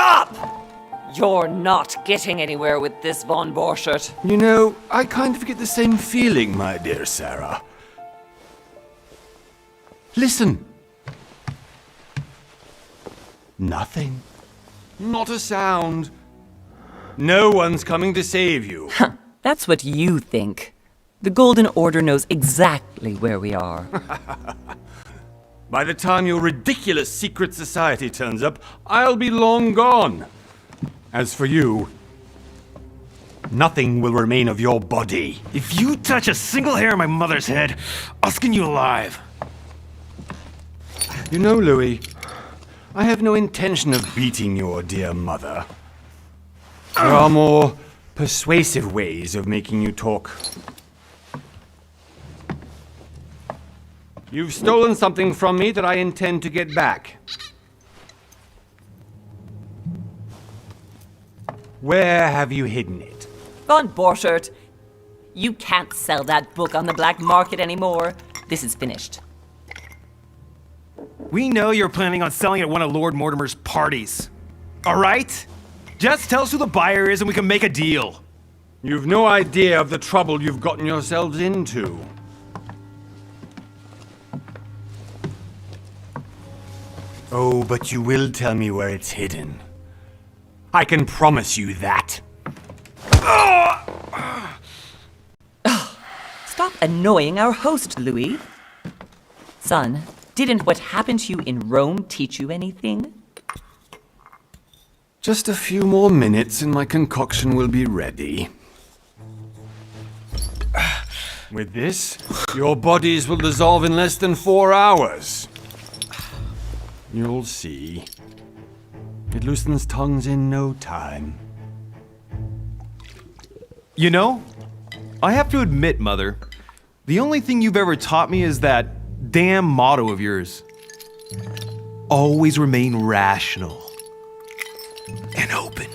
Stop! You're not getting anywhere with this, von Borchert. You know, I kind of get the same feeling, my dear Sarah. Listen. Nothing. Not a sound. No one's coming to save you. That's what you think. The Golden Order knows exactly where we are. By the time your ridiculous secret society turns up, I'll be long gone. As for you, nothing will remain of your body. If you touch a single hair on my mother's head, I'll skin you alive. You know, Louis, I have no intention of beating your dear mother. There are more persuasive ways of making you talk. You've stolen something from me that I intend to get back. Where have you hidden it? Von Borchert, you can't sell that book on the black market anymore. This is finished. We know you're planning on selling at one of Lord Mortimer's parties. All right? Just tell us who the buyer is and we can make a deal. You've no idea of the trouble you've gotten yourselves into. Oh, but you will tell me where it's hidden. I can promise you that. Stop annoying our host, Louis. Son, didn't what happened to you in Rome teach you anything? Just a few more minutes and my concoction will be ready. With this, your bodies will dissolve in less than 4 hours. You'll see. It loosens tongues in no time. You know, I have to admit, Mother, the only thing you've ever taught me is that damn motto of yours. Always remain rational. And open.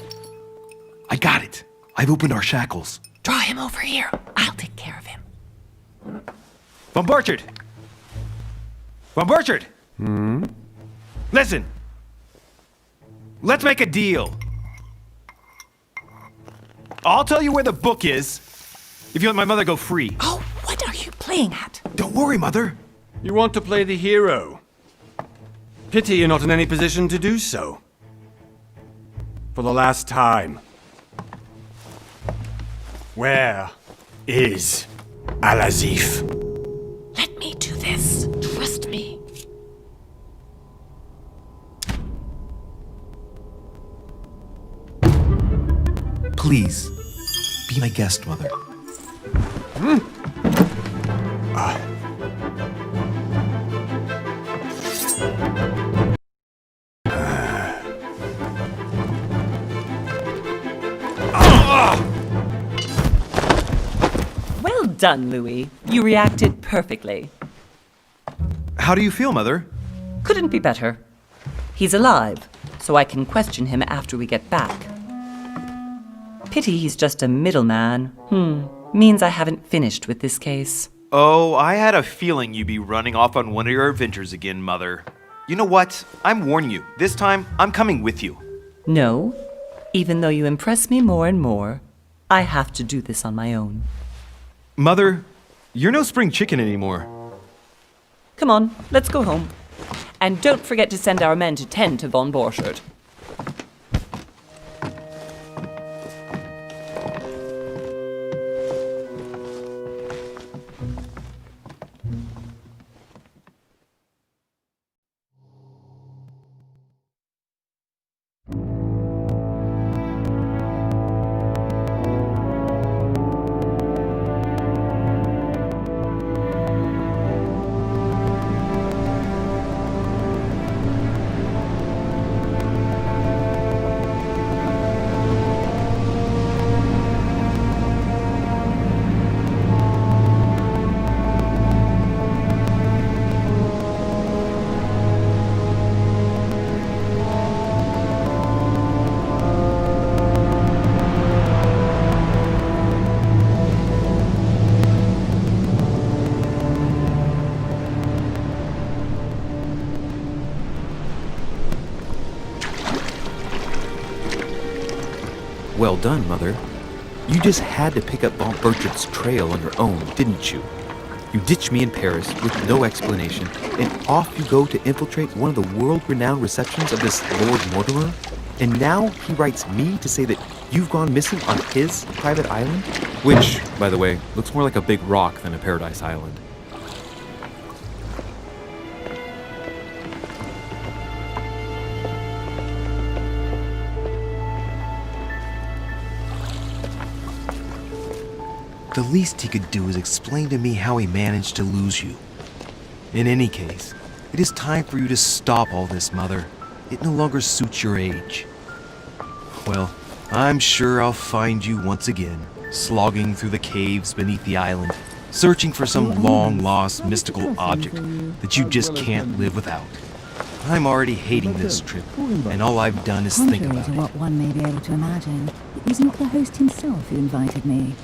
I got it. I've opened our shackles. Draw him over here. I'll take care of him. Von Borchert! Von Borchert! Listen. Let's make a deal. I'll tell you where the book is if you let my mother go free. Oh, what are you playing at? Don't worry, Mother. You want to play the hero. Pity you're not in any position to do so. For the last time. Where is Al-Azif? Let me do this. Trust me. Please, be my guest, Mother. Well done, Louis. You reacted perfectly. How do you feel, Mother? Couldn't be better. He's alive, so I can question him after we get back. Pity he's just a middleman. Means I haven't finished with this case. Oh, I had a feeling you'd be running off on one of your adventures again, Mother. You know what? I'm warning you. This time, I'm coming with you. No, even though you impress me more and more, I have to do this on my own. Mother, you're no spring chicken anymore. Come on, let's go home. And don't forget to send our men to tend to von Borchert. Well done, Mother. You just had to pick up Aunt Bertram's trail on your own, didn't you? You ditched me in Paris with no explanation, and off you go to infiltrate one of the world-renowned receptions of this Lord Mortimer? And now he writes me to say that you've gone missing on his private island? Which, by the way, looks more like a big rock than a paradise island. The least he could do is explain to me how he managed to lose you. In any case, it is time for you to stop all this, Mother. It no longer suits your age. Well, I'm sure I'll find you once again, slogging through the caves beneath the island, searching for some long-lost mystical object that you just can't live without. I'm already hating this trip, and all I've done is think Contrary about to it. what one may be able to imagine, it was not the host himself who invited me.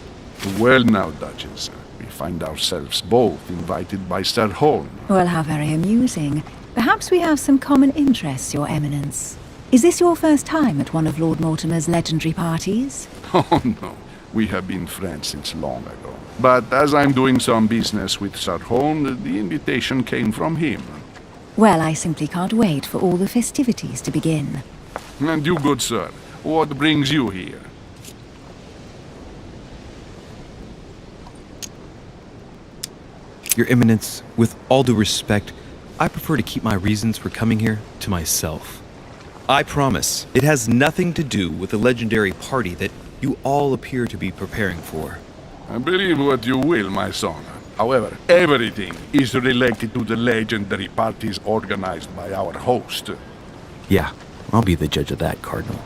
Well now, Duchess, we find ourselves both invited by Sir Holm. Well, how very amusing. Perhaps we have some common interests, Your Eminence. Is this your first time at one of Lord Mortimer's legendary parties? Oh no, we have been friends since long ago. But as I'm doing some business with Sir Holm, the invitation came from him. Well, I simply can't wait for all the festivities to begin. And you, good sir, what brings you here? Your Eminence, with all due respect, I prefer to keep my reasons for coming here to myself. I promise, it has nothing to do with the legendary party that you all appear to be preparing for. I believe what you will, my son. However, everything is related to the legendary parties organized by our host. Yeah, I'll be the judge of that, Cardinal.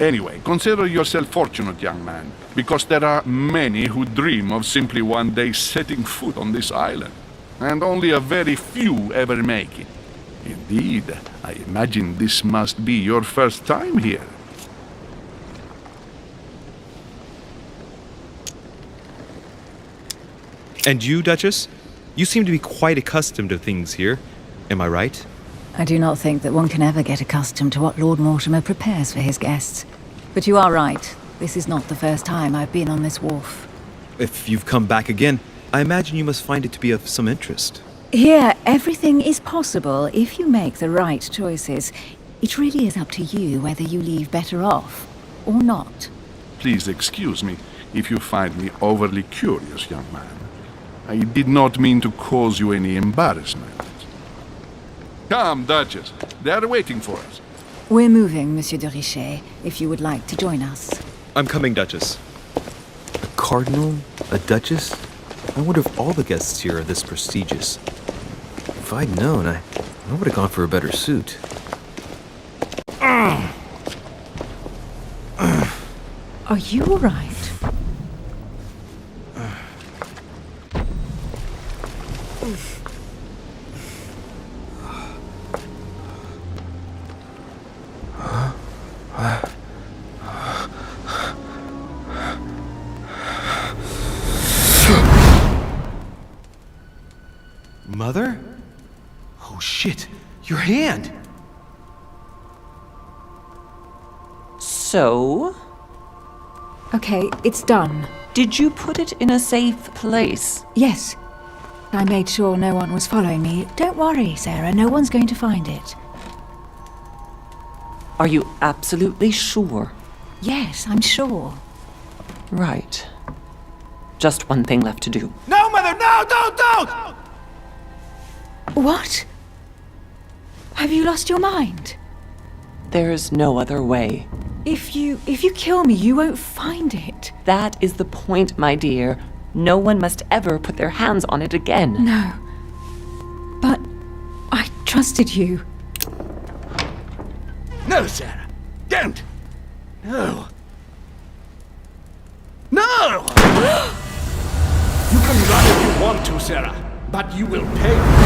Anyway, consider yourself fortunate, young man, because there are many who dream of simply one day setting foot on this island, and only a very few ever make it. Indeed, I imagine this must be your first time here. And you, Duchess? You seem to be quite accustomed to things here. Am I right? I do not think that one can ever get accustomed to what Lord Mortimer prepares for his guests. But you are right. This is not the first time I've been on this wharf. If you've come back again, I imagine you must find it to be of some interest. Here, everything is possible if you make the right choices. It really is up to you whether you leave better off or not. Please excuse me if you find me overly curious, young man. I did not mean to cause you any embarrassment. Come, Duchess. They are waiting for us. We're moving, Monsieur de Richet, if you would like to join us. I'm coming, Duchess. A cardinal? A duchess? I wonder if all the guests here are this prestigious. If I'd known, I would have gone for a better suit. Are you all right? Mother? Oh shit, your hand! So, Okay, it's done. did you put it in a safe place? Yes. I made sure no one was following me. Don't worry, Sarah, no one's going to find it. Are you absolutely sure? Yes, I'm sure. Right. Just one thing left to do. No, Mother, no, don't! What? Have you lost your mind? There's no other way. If you kill me, you won't find it. That is the point, my dear. No one must ever put their hands on it again. No. But I trusted you. No, Sarah. Don't. No. No! You can run if you want to, Sarah, but you will pay.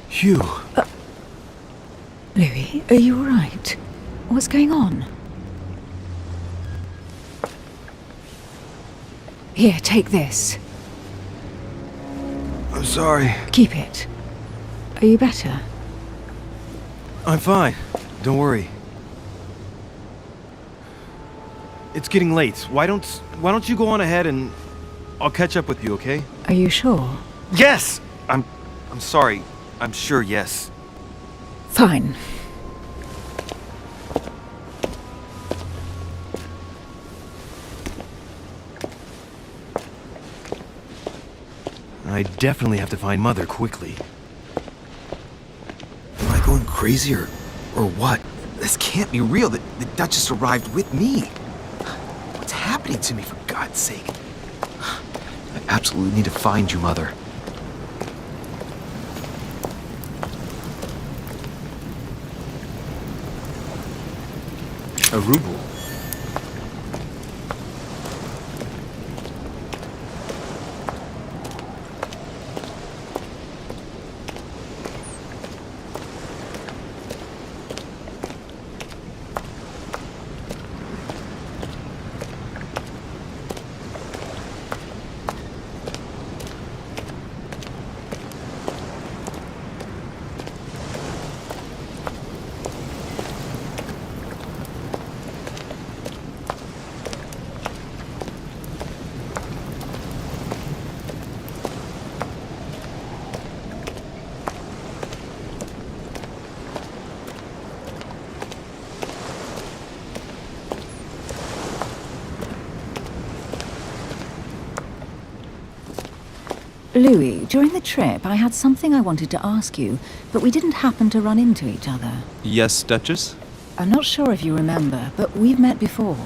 Hugh. Louis, are you all right? What's going on? Here, take this. I'm sorry. Keep it. Are you better? I'm fine. Don't worry. It's getting late. Why don't you go on ahead and I'll catch up with you, okay? Are you sure? Yes! I'm sorry. I'm sure, yes. Fine. I definitely have to find Mother quickly. Am I going crazy or what? This can't be real. The Duchess arrived with me. What's happening to me, for God's sake? I absolutely need to find you, Mother. A ruble. Louis, during the trip, I had something I wanted to ask you, but we didn't happen to run into each other. Yes, Duchess? I'm not sure if you remember, but we've met before.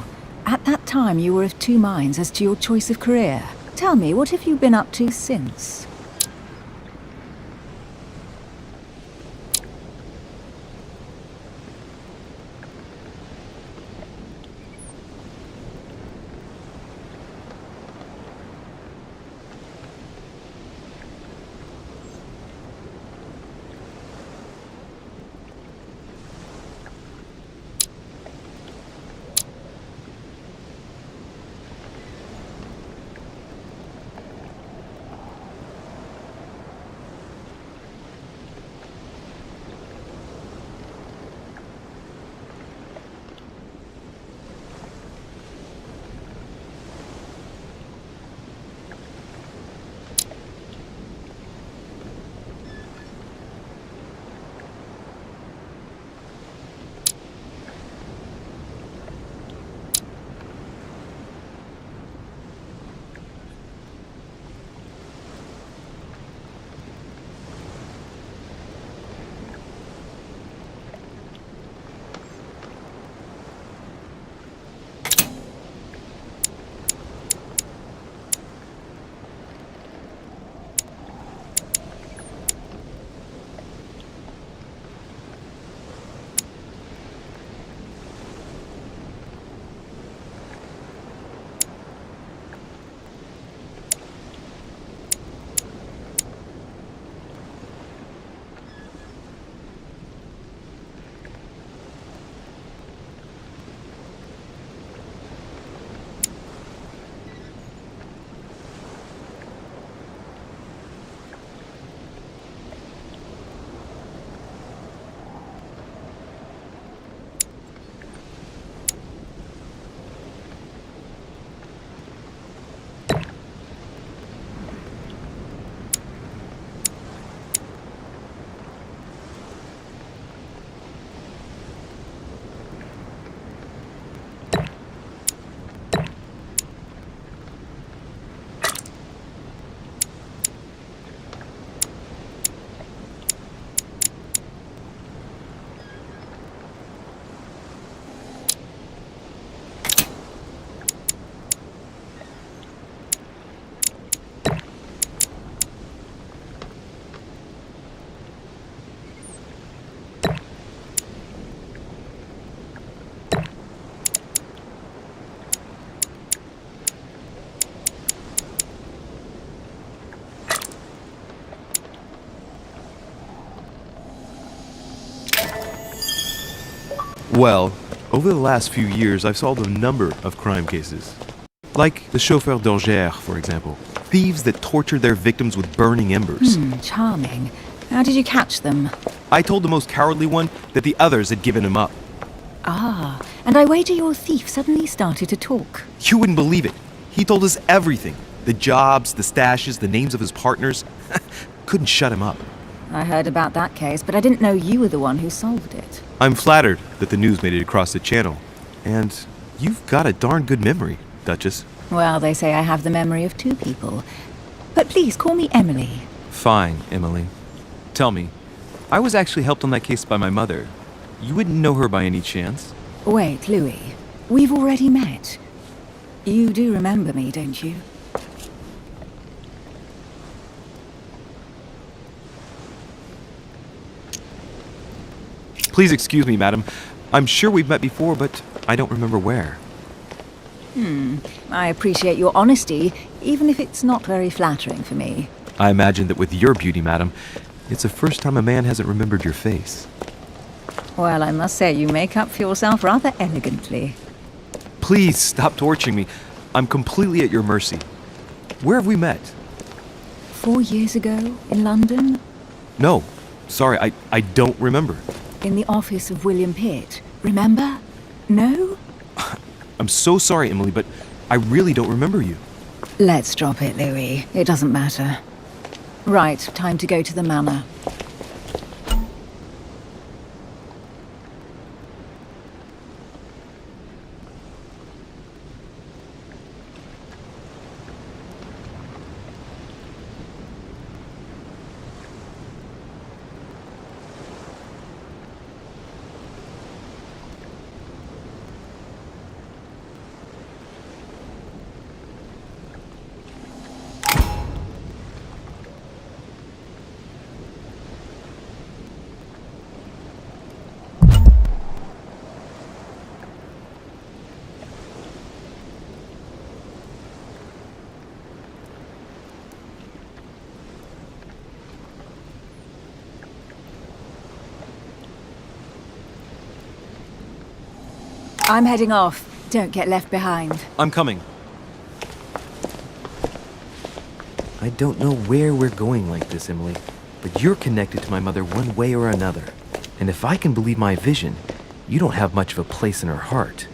At that time, you were of two minds as to your choice of career. Tell me, what have you been up to since? Well, over the last few years, I've solved a number of crime cases. Like the chauffeur d'Angers, for example. Thieves that tortured their victims with burning embers. Charming. How did you catch them? I told the most cowardly one that the others had given him up. Ah, and I wager your thief suddenly started to talk. You wouldn't believe it. He told us everything. The jobs, the stashes, the names of his partners. Couldn't shut him up. I heard about that case, but I didn't know you were the one who solved it. I'm flattered that the news made it across the channel. And you've got a darn good memory, Duchess. Well, they say I have the memory of two people. But please call me Emily. Fine, Emily. Tell me, I was actually helped on that case by my mother. You wouldn't know her by any chance? Wait, Louis. We've already met. You do remember me, don't you? Please excuse me, madam. I'm sure we've met before, but I don't remember where. I appreciate your honesty, even if it's not very flattering for me. I imagine that with your beauty, madam, it's the first time a man hasn't remembered your face. Well, I must say you make up for yourself rather elegantly. Please stop torturing me. I'm completely at your mercy. Where have we met? 4 years ago, in London, No. Sorry, I don't remember. in the office of William Pitt. Remember? No? I'm so sorry, Emily, but I really don't remember you. Let's drop it, Louis. It doesn't matter. Right, time to go to the manor. I'm heading off. Don't get left behind. I'm coming. I don't know where we're going like this, Emily, but you're connected to my mother one way or another. And if I can believe my vision, you don't have much of a place in her heart.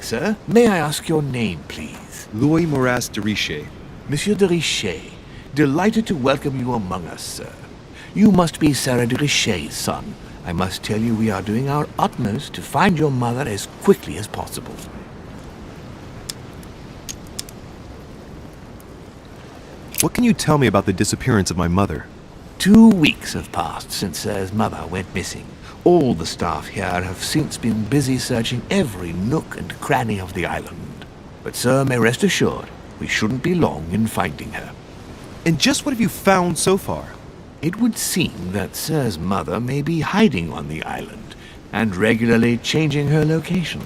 sir. May I ask your name, please? Louis Moras de Richer. Monsieur de Richer, delighted to welcome you among us, sir. You must be Sarah de Richer's son. I must tell you we are doing our utmost to find your mother as quickly as possible. What can you tell me about the disappearance of my mother? 2 weeks have passed since Sir's mother went missing. All the staff here have since been busy searching every nook and cranny of the island. But Sir may rest assured, we shouldn't be long in finding her. And just what have you found so far? It would seem that Sir's mother may be hiding on the island and regularly changing her location.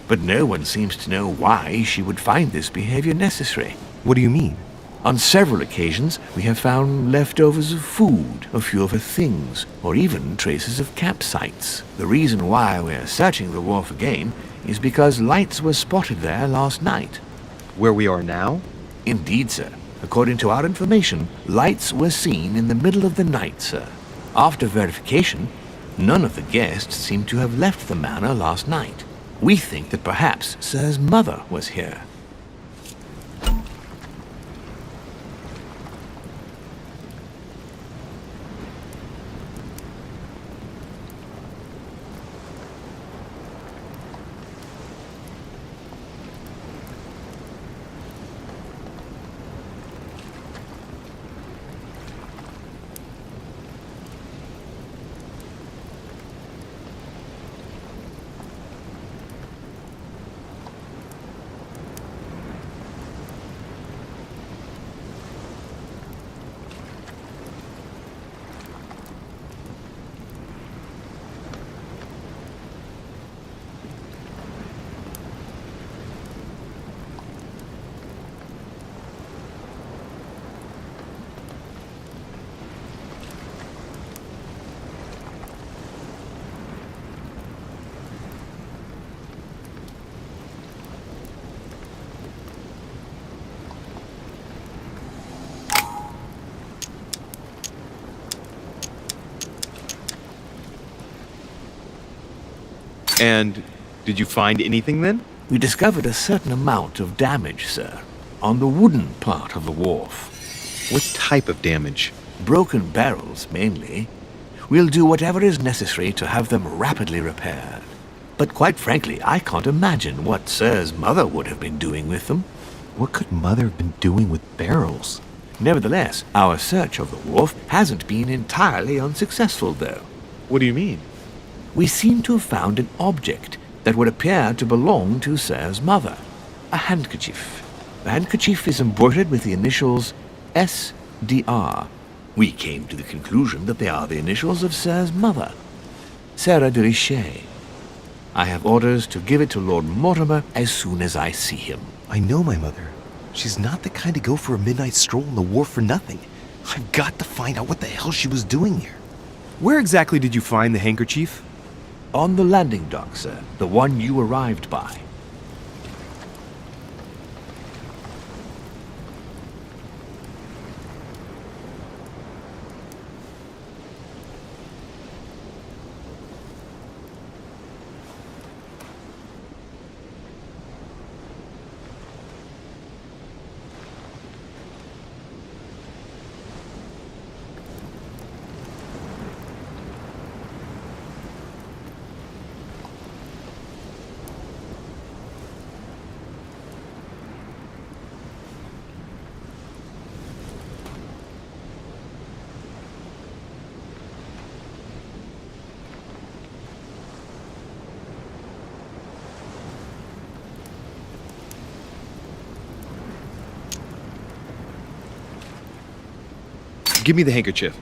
But no one seems to know why she would find this behavior necessary. What do you mean? On several occasions, we have found leftovers of food, a few of her things, or even traces of campsites. The reason why we're searching the wharf again is because lights were spotted there last night. Where we are now? Indeed, sir. According to our information, lights were seen in the middle of the night, sir. After verification, none of the guests seem to have left the manor last night. We think that perhaps Sir's mother was here. And did you find anything then? We discovered a certain amount of damage, sir, on the wooden part of the wharf. What type of damage? Broken barrels, mainly. We'll do whatever is necessary to have them rapidly repaired. But quite frankly, I can't imagine what Sir's mother would have been doing with them. What could Mother have been doing with barrels? Nevertheless, our search of the wharf hasn't been entirely unsuccessful, though. What do you mean? We seem to have found an object that would appear to belong to Sir's mother. A handkerchief. The handkerchief is embroidered with the initials SDR. We came to the conclusion that they are the initials of Sir's mother, Sarah de Richer. I have orders to give it to Lord Mortimer as soon as I see him. I know my mother. She's not the kind to go for a midnight stroll on the wharf for nothing. I've got to find out what the hell she was doing here. Where exactly did you find the handkerchief? On the landing dock, sir. The one you arrived by. Give me the handkerchief.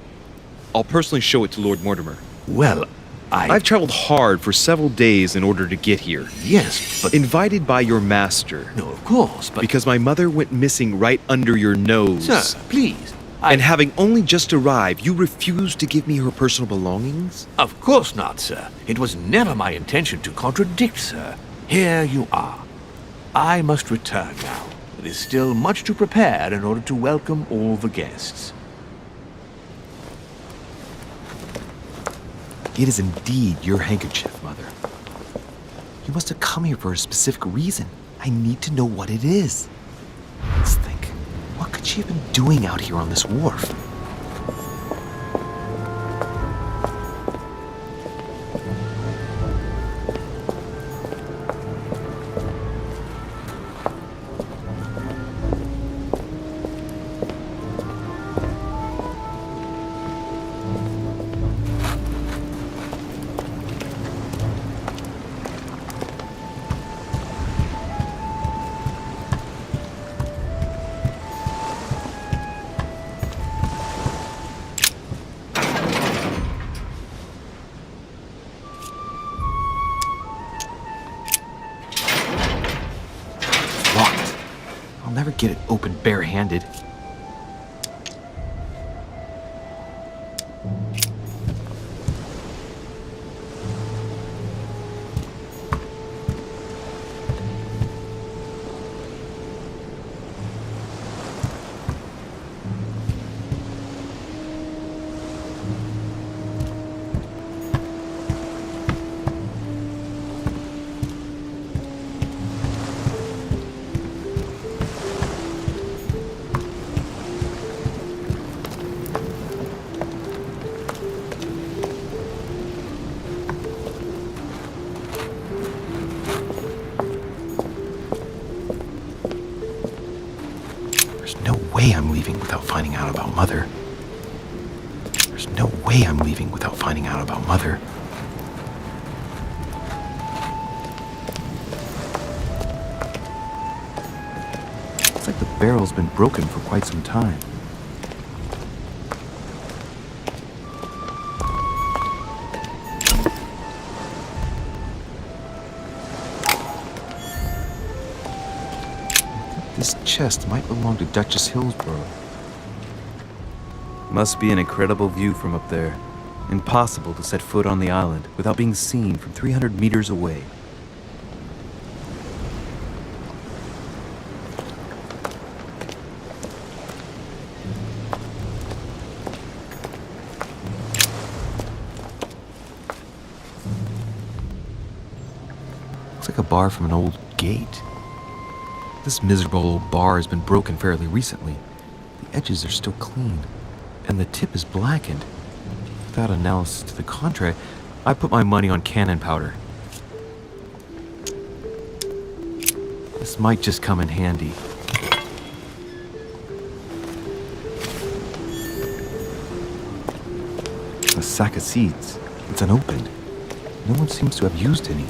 I'll personally show it to Lord Mortimer. Well, I've traveled hard for several days in order to get here. Yes, but... Invited by your master. No, of course, but... Because my mother went missing right under your nose. Sir, please. And having only just arrived, you refused to give me her personal belongings? Of course not, sir. It was never my intention to contradict, sir. Here you are. I must return now. It is still much to prepare in order to welcome all the guests. It is indeed your handkerchief, Mother. You must have come here for a specific reason. I need to know what it is. Let's think. What could she have been doing out here on this wharf? Locked. I'll never get it open barehanded. There's no way I'm leaving without finding out about Mother. There's no way I'm leaving without finding out about Mother. Looks like the barrel's been broken for quite some time. This chest might belong to Duchess Hillsborough. Must be an incredible view from up there. Impossible to set foot on the island without being seen from 300 meters away. Looks like a bar from an old gate. This miserable old bar has been broken fairly recently. The edges are still clean, and the tip is blackened. Without analysis to the contrary, I put my money on cannon powder. This might just come in handy. A sack of seeds. It's unopened. No one seems to have used any.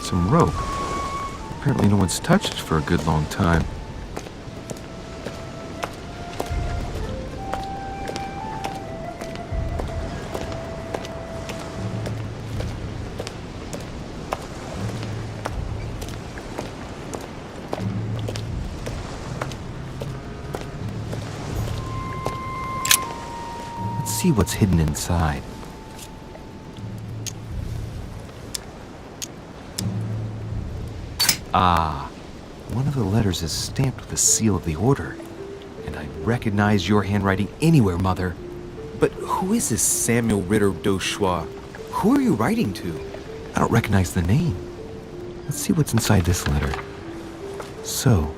Some rope. Apparently no one's touched it for a good long time. Let's see what's hidden inside. Ah, one of the letters is stamped with the seal of the Order. And I recognize your handwriting anywhere, Mother. But who is this Samuel Ritter d'Auchois? Who are you writing to? I don't recognize the name. Let's see what's inside this letter. So,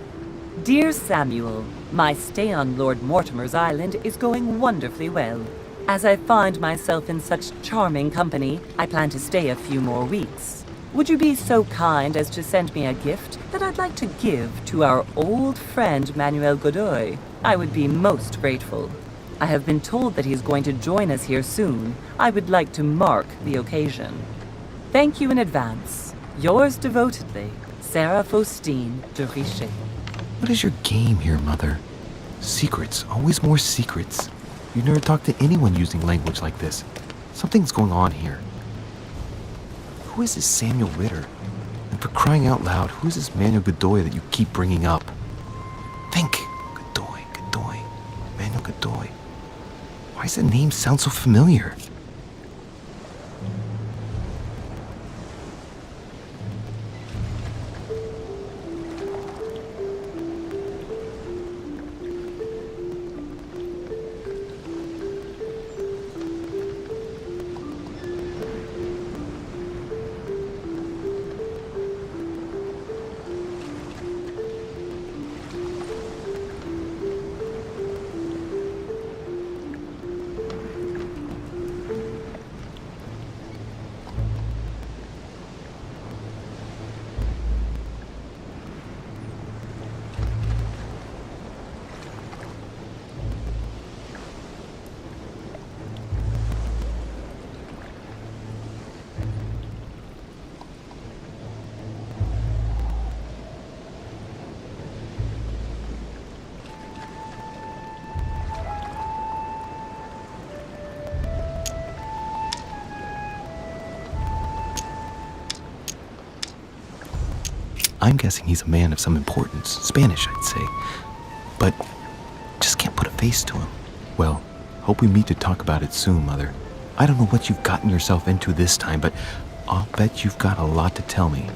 Dear Samuel, my stay on Lord Mortimer's island is going wonderfully well. As I find myself in such charming company, I plan to stay a few more weeks. Would you be so kind as to send me a gift that I'd like to give to our old friend Manuel Godoy? I would be most grateful. I have been told that he is going to join us here soon. I would like to mark the occasion. Thank you in advance. Yours devotedly, Sarah Faustine de Richet. what is your game here, Mother? Secrets, always more secrets. You never talk to anyone using language like this. Something's going on here. Who is this Samuel Ritter? And for crying out loud, who is this Manuel Godoy that you keep bringing up? Think. Godoy. Manuel Godoy. does that name sound so familiar? I'm guessing he's a man of some importance. Spanish, I'd say. But just can't put a face to him. Well, hope we meet to talk about it soon, Mother. I don't know what you've gotten yourself into this time, but I'll bet you've got a lot to tell me.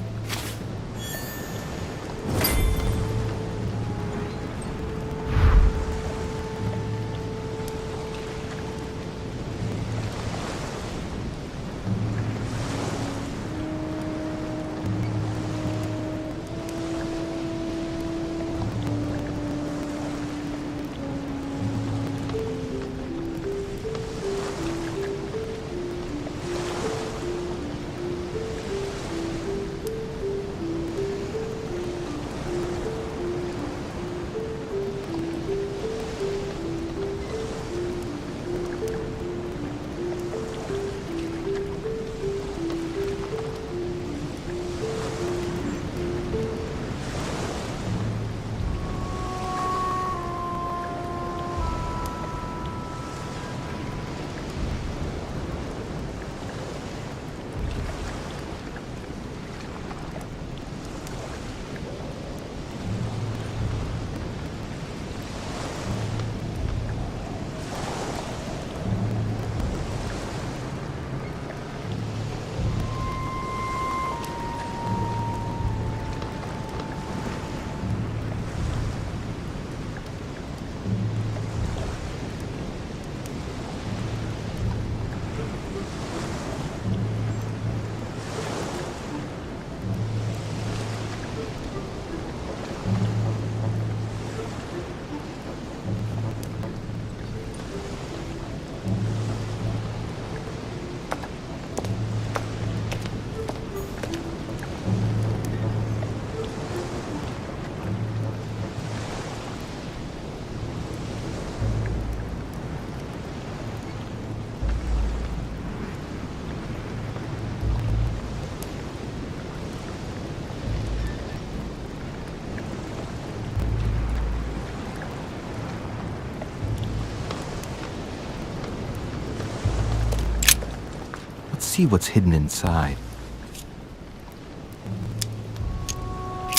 See what's hidden inside.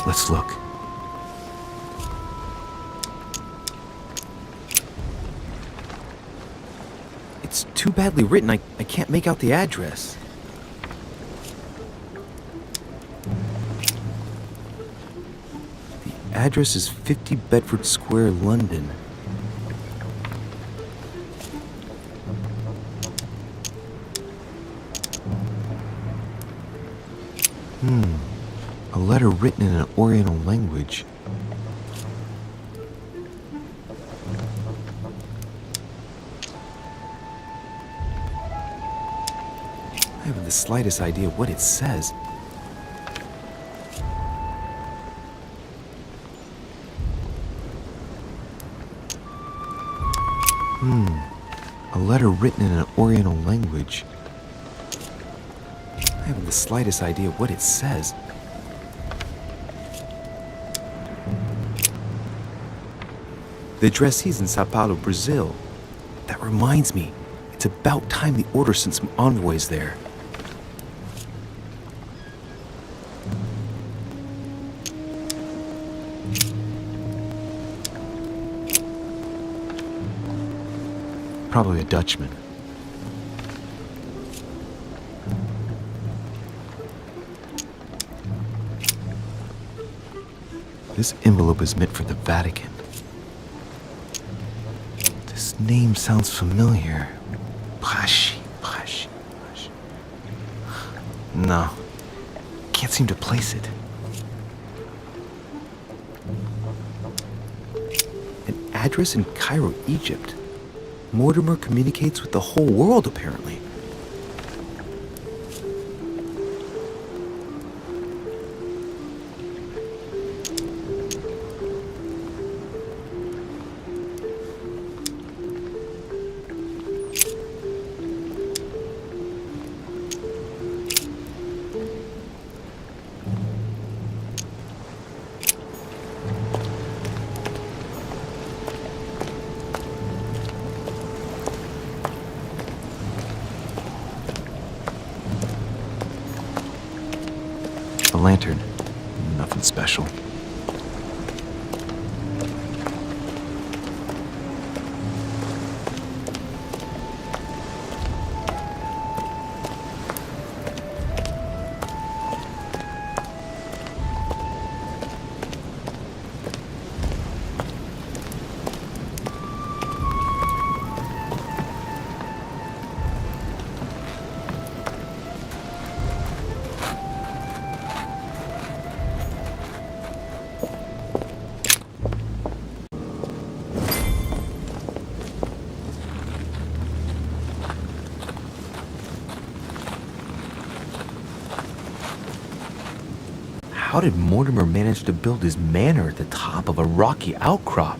Let's look. It's too badly written, I can't make out the address. The address is 50 Bedford Square, London. A letter written in an Oriental language. I haven't the slightest idea what it says. A letter written in an Oriental language. I haven't the slightest idea what it says. The addressee's in Sao Paulo, Brazil. That reminds me, it's about time the Order sent some envoys there. Probably a Dutchman. This envelope is meant for the Vatican. This name sounds familiar. Pashi. No, can't seem to place it. An address in Cairo, Egypt. Mortimer communicates with the whole world, apparently. A lantern. Nothing special. How did Mortimer manage to build his manor at the top of a rocky outcrop?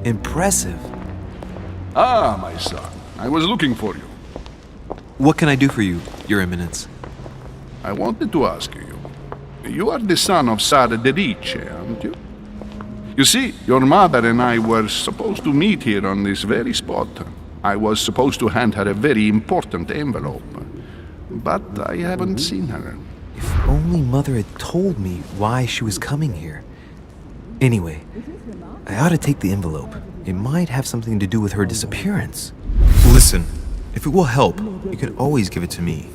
Impressive. Ah, my son, I was looking for you. What can I do for you, Your Eminence? I wanted to ask you. You are the son of Sara de Riche, aren't you? You see, your mother and I were supposed to meet here on this very spot. I was supposed to hand her a very important envelope. But I haven't seen her. If only Mother had told me why she was coming here. Anyway, I ought to take the envelope. It might have something to do with her disappearance. Listen, if it will help, you can always give it to me.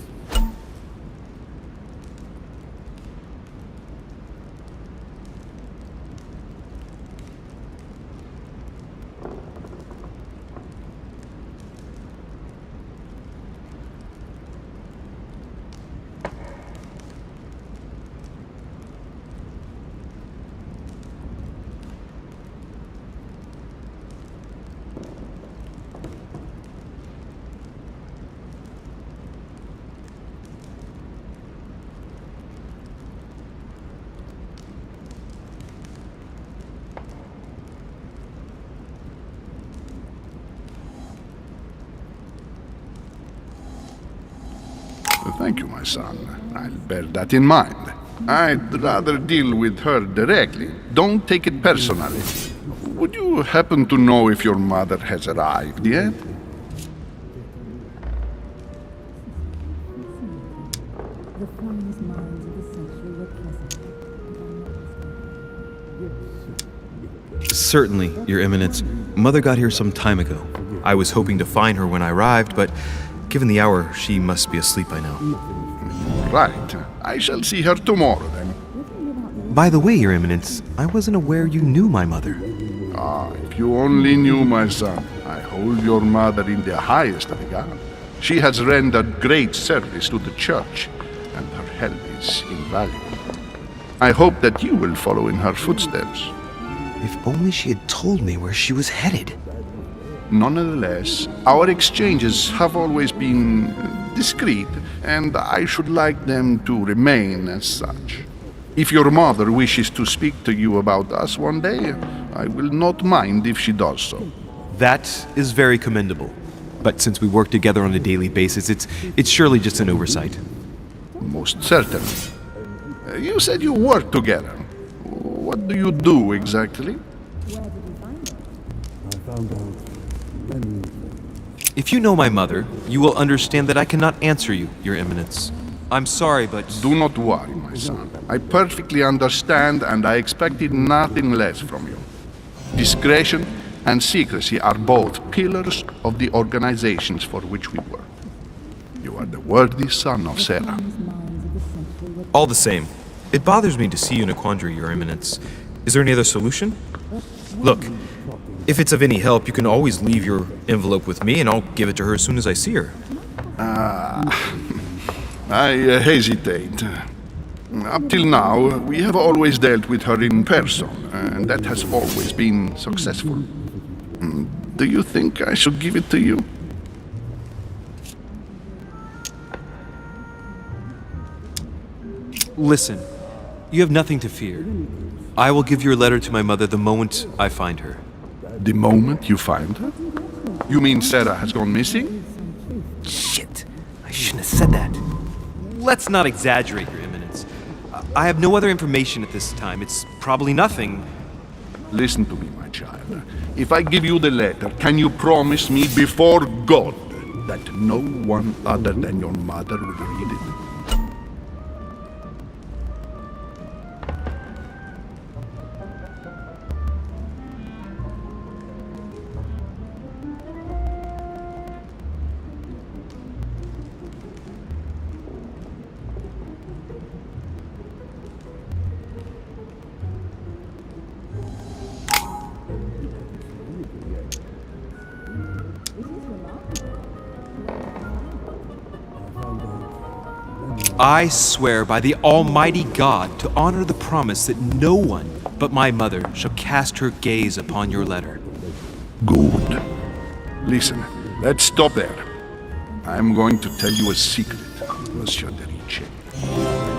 Thank you, my son. I'll bear that in mind. I'd rather deal with her directly. Don't take it personally. Would you happen to know if your mother has arrived yet? Certainly, Your Eminence. Mother got here some time ago. I was hoping to find her when I arrived, but given the hour, she must be asleep by now. Right. I shall see her tomorrow, then. By the way, Your Eminence, I wasn't aware you knew my mother. Ah, if you only knew, my son. I hold your mother in the highest regard. She has rendered great service to the church, and her help is invaluable. I hope that you will follow in her footsteps. If only she had told me where she was headed. Nonetheless, our exchanges have always been discreet, and I should like them to remain as such. If your mother wishes to speak to you about us one day, I will not mind if she does so. That is very commendable. But since we work together on a daily basis, it's surely just an oversight. Most certainly. You said you work together. What do you do exactly? If you know my mother, you will understand that I cannot answer you, Your Eminence. I'm sorry, but... Do not worry, my son. I perfectly understand, and I expected nothing less from you. Discretion and secrecy are both pillars of the organizations for which we work. You are the worthy son of Sarah. All the same, it bothers me to see you in a quandary, Your Eminence. Is there any other solution? Look, if it's of any help, you can always leave your envelope with me, and I'll give it to her as soon as I see her. I hesitate. Up till now, we have always dealt with her in person, and that has always been successful. Do you think I should give it to you? Listen, you have nothing to fear. I will give your letter to my mother the moment I find her. The moment you find her? You mean Sarah has gone missing? Shit, I shouldn't have said that. Let's not exaggerate, Your Eminence. I have no other information at this time. It's probably nothing. Listen to me, my child. If I give you the letter, can you promise me before God that no one other than your mother will read it? I swear by the Almighty God to honor the promise that no one but my mother shall cast her gaze upon your letter. Good. Listen, let's stop there. I'm going to tell you a secret, Monsieur de Ricci.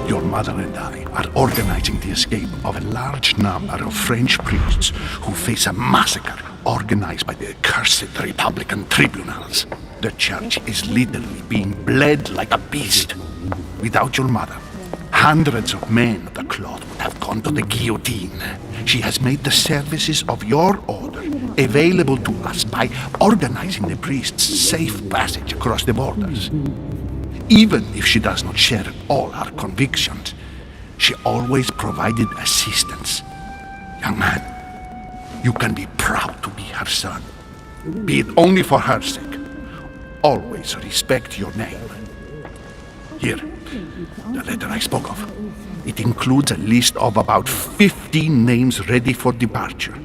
Your mother and I are organizing the escape of a large number of French priests who face a massacre organized by the accursed Republican tribunals. The church is literally being bled like a beast. Without your mother, hundreds of men of the cloth would have gone to the guillotine. She has made the services of your order available to us by organizing the priests' safe passage across the borders. Even if she does not share all our convictions, she always provided assistance. Young man, you can be proud to be her son. Be it only for her sake. Always respect your name. Here, the letter I spoke of. It includes a list of about 15 names ready for departure.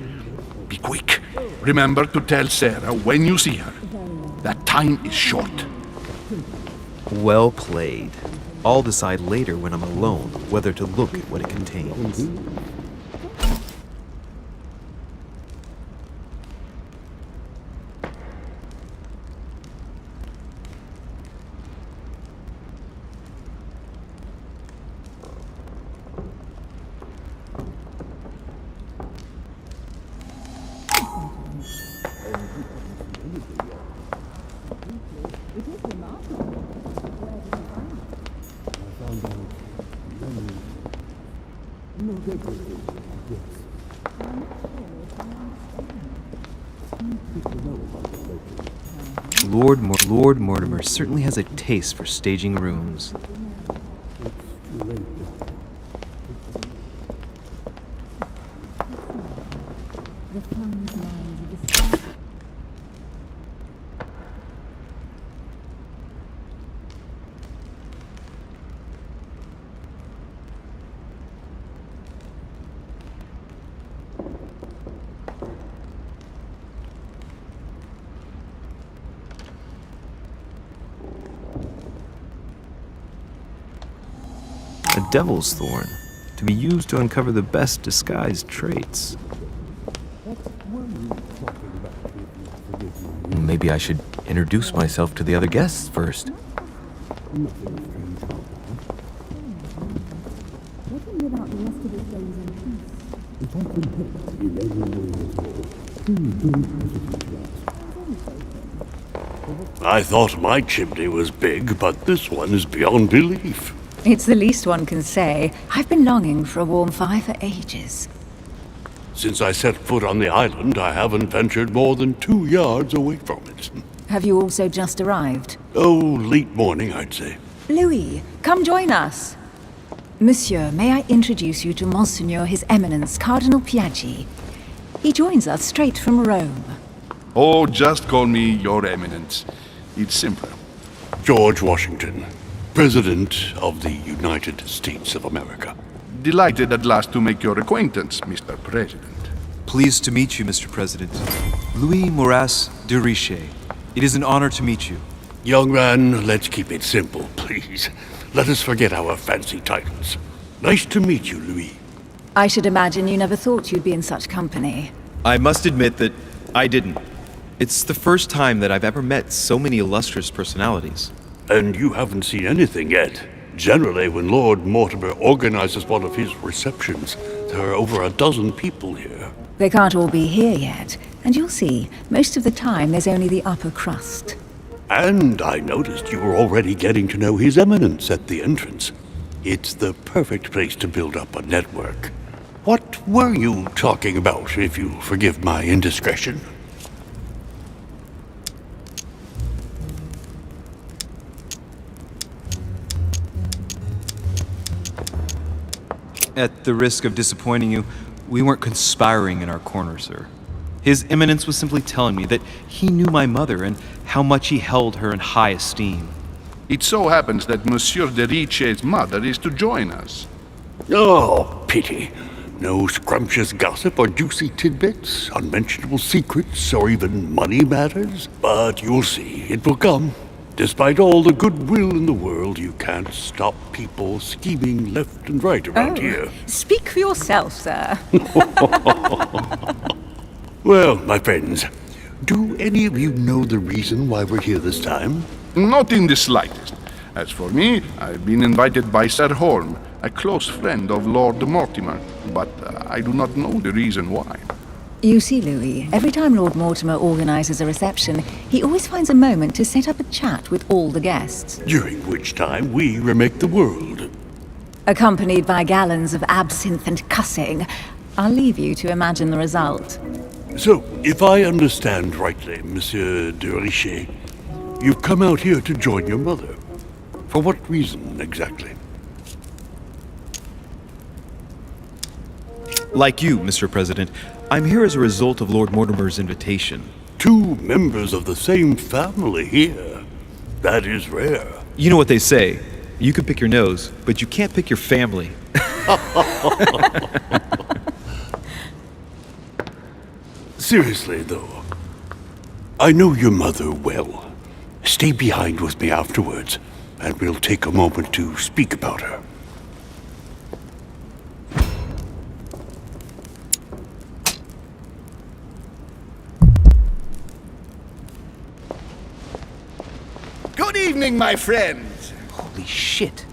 Be quick. Remember to tell Sarah when you see her that time is short. Well played. I'll decide later when I'm alone whether to look at what it contains. Lord Mortimer certainly has a taste for staging rooms. A devil's thorn. to be used to uncover the best disguised traits. Maybe I should introduce myself to the other guests first. I thought my chimney was big, but this one is beyond belief. It's the least one can say. I've been longing for a warm fire for ages. Since I set foot on the island, I haven't ventured more than 2 yards away from it. Have you also just arrived? Oh, late morning, I'd say. Louis, come join us. Monsieur, may I introduce you to Monseigneur His Eminence Cardinal Piaggi? He joins us straight from Rome. Oh, just call me Your Eminence. It's simpler. George Washington, President of the United States of America. Delighted at last to make your acquaintance, Mr. President. Pleased to meet you, Mr. President. Louis Moras de Richet. It is an honor to meet you. Young man, let's keep it simple, please. Let us forget our fancy titles. Nice to meet you, Louis. I should imagine you never thought you'd be in such company. I must admit that I didn't. It's the first time that I've ever met so many illustrious personalities. And you haven't seen anything yet. Generally, when Lord Mortimer organizes one of his receptions, there are over a dozen people here. They can't all be here yet, and you'll see, most of the time there's only the upper crust. And I noticed you were already getting to know His Eminence at the entrance. It's the perfect place to build up a network. What were you talking about, if you forgive my indiscretion? At the risk of disappointing you, we weren't conspiring in our corner, sir. His Eminence was simply telling me that he knew my mother and how much he held her in high esteem. It so happens that Monsieur de Richet's mother is to join us. Oh, pity. No scrumptious gossip or juicy tidbits, unmentionable secrets, or even money matters. But you'll see, it will come. Despite all the goodwill in the world, you can't stop people scheming left and right around here. Speak for yourself, sir. Well, my friends, do any of you know the reason why we're here this time? Not in the slightest. As for me, I've been invited by Sir Holm, a close friend of Lord Mortimer, but I do not know the reason why. You see, Louis, every time Lord Mortimer organizes a reception, he always finds a moment to set up a chat with all the guests. During which time we remake the world. Accompanied by gallons of absinthe and cussing. I'll leave you to imagine the result. So, if I understand rightly, Monsieur de Richet, you've come out here to join your mother. For what reason, exactly? Like you, Mr. President, I'm here as a result of Lord Mortimer's invitation. 2 members of the same family here. That is rare. You know what they say. You can pick your nose, but you can't pick your family. Seriously, though, I know your mother well. Stay behind with me afterwards, and we'll take a moment to speak about her. Good evening, my friends. Holy shit.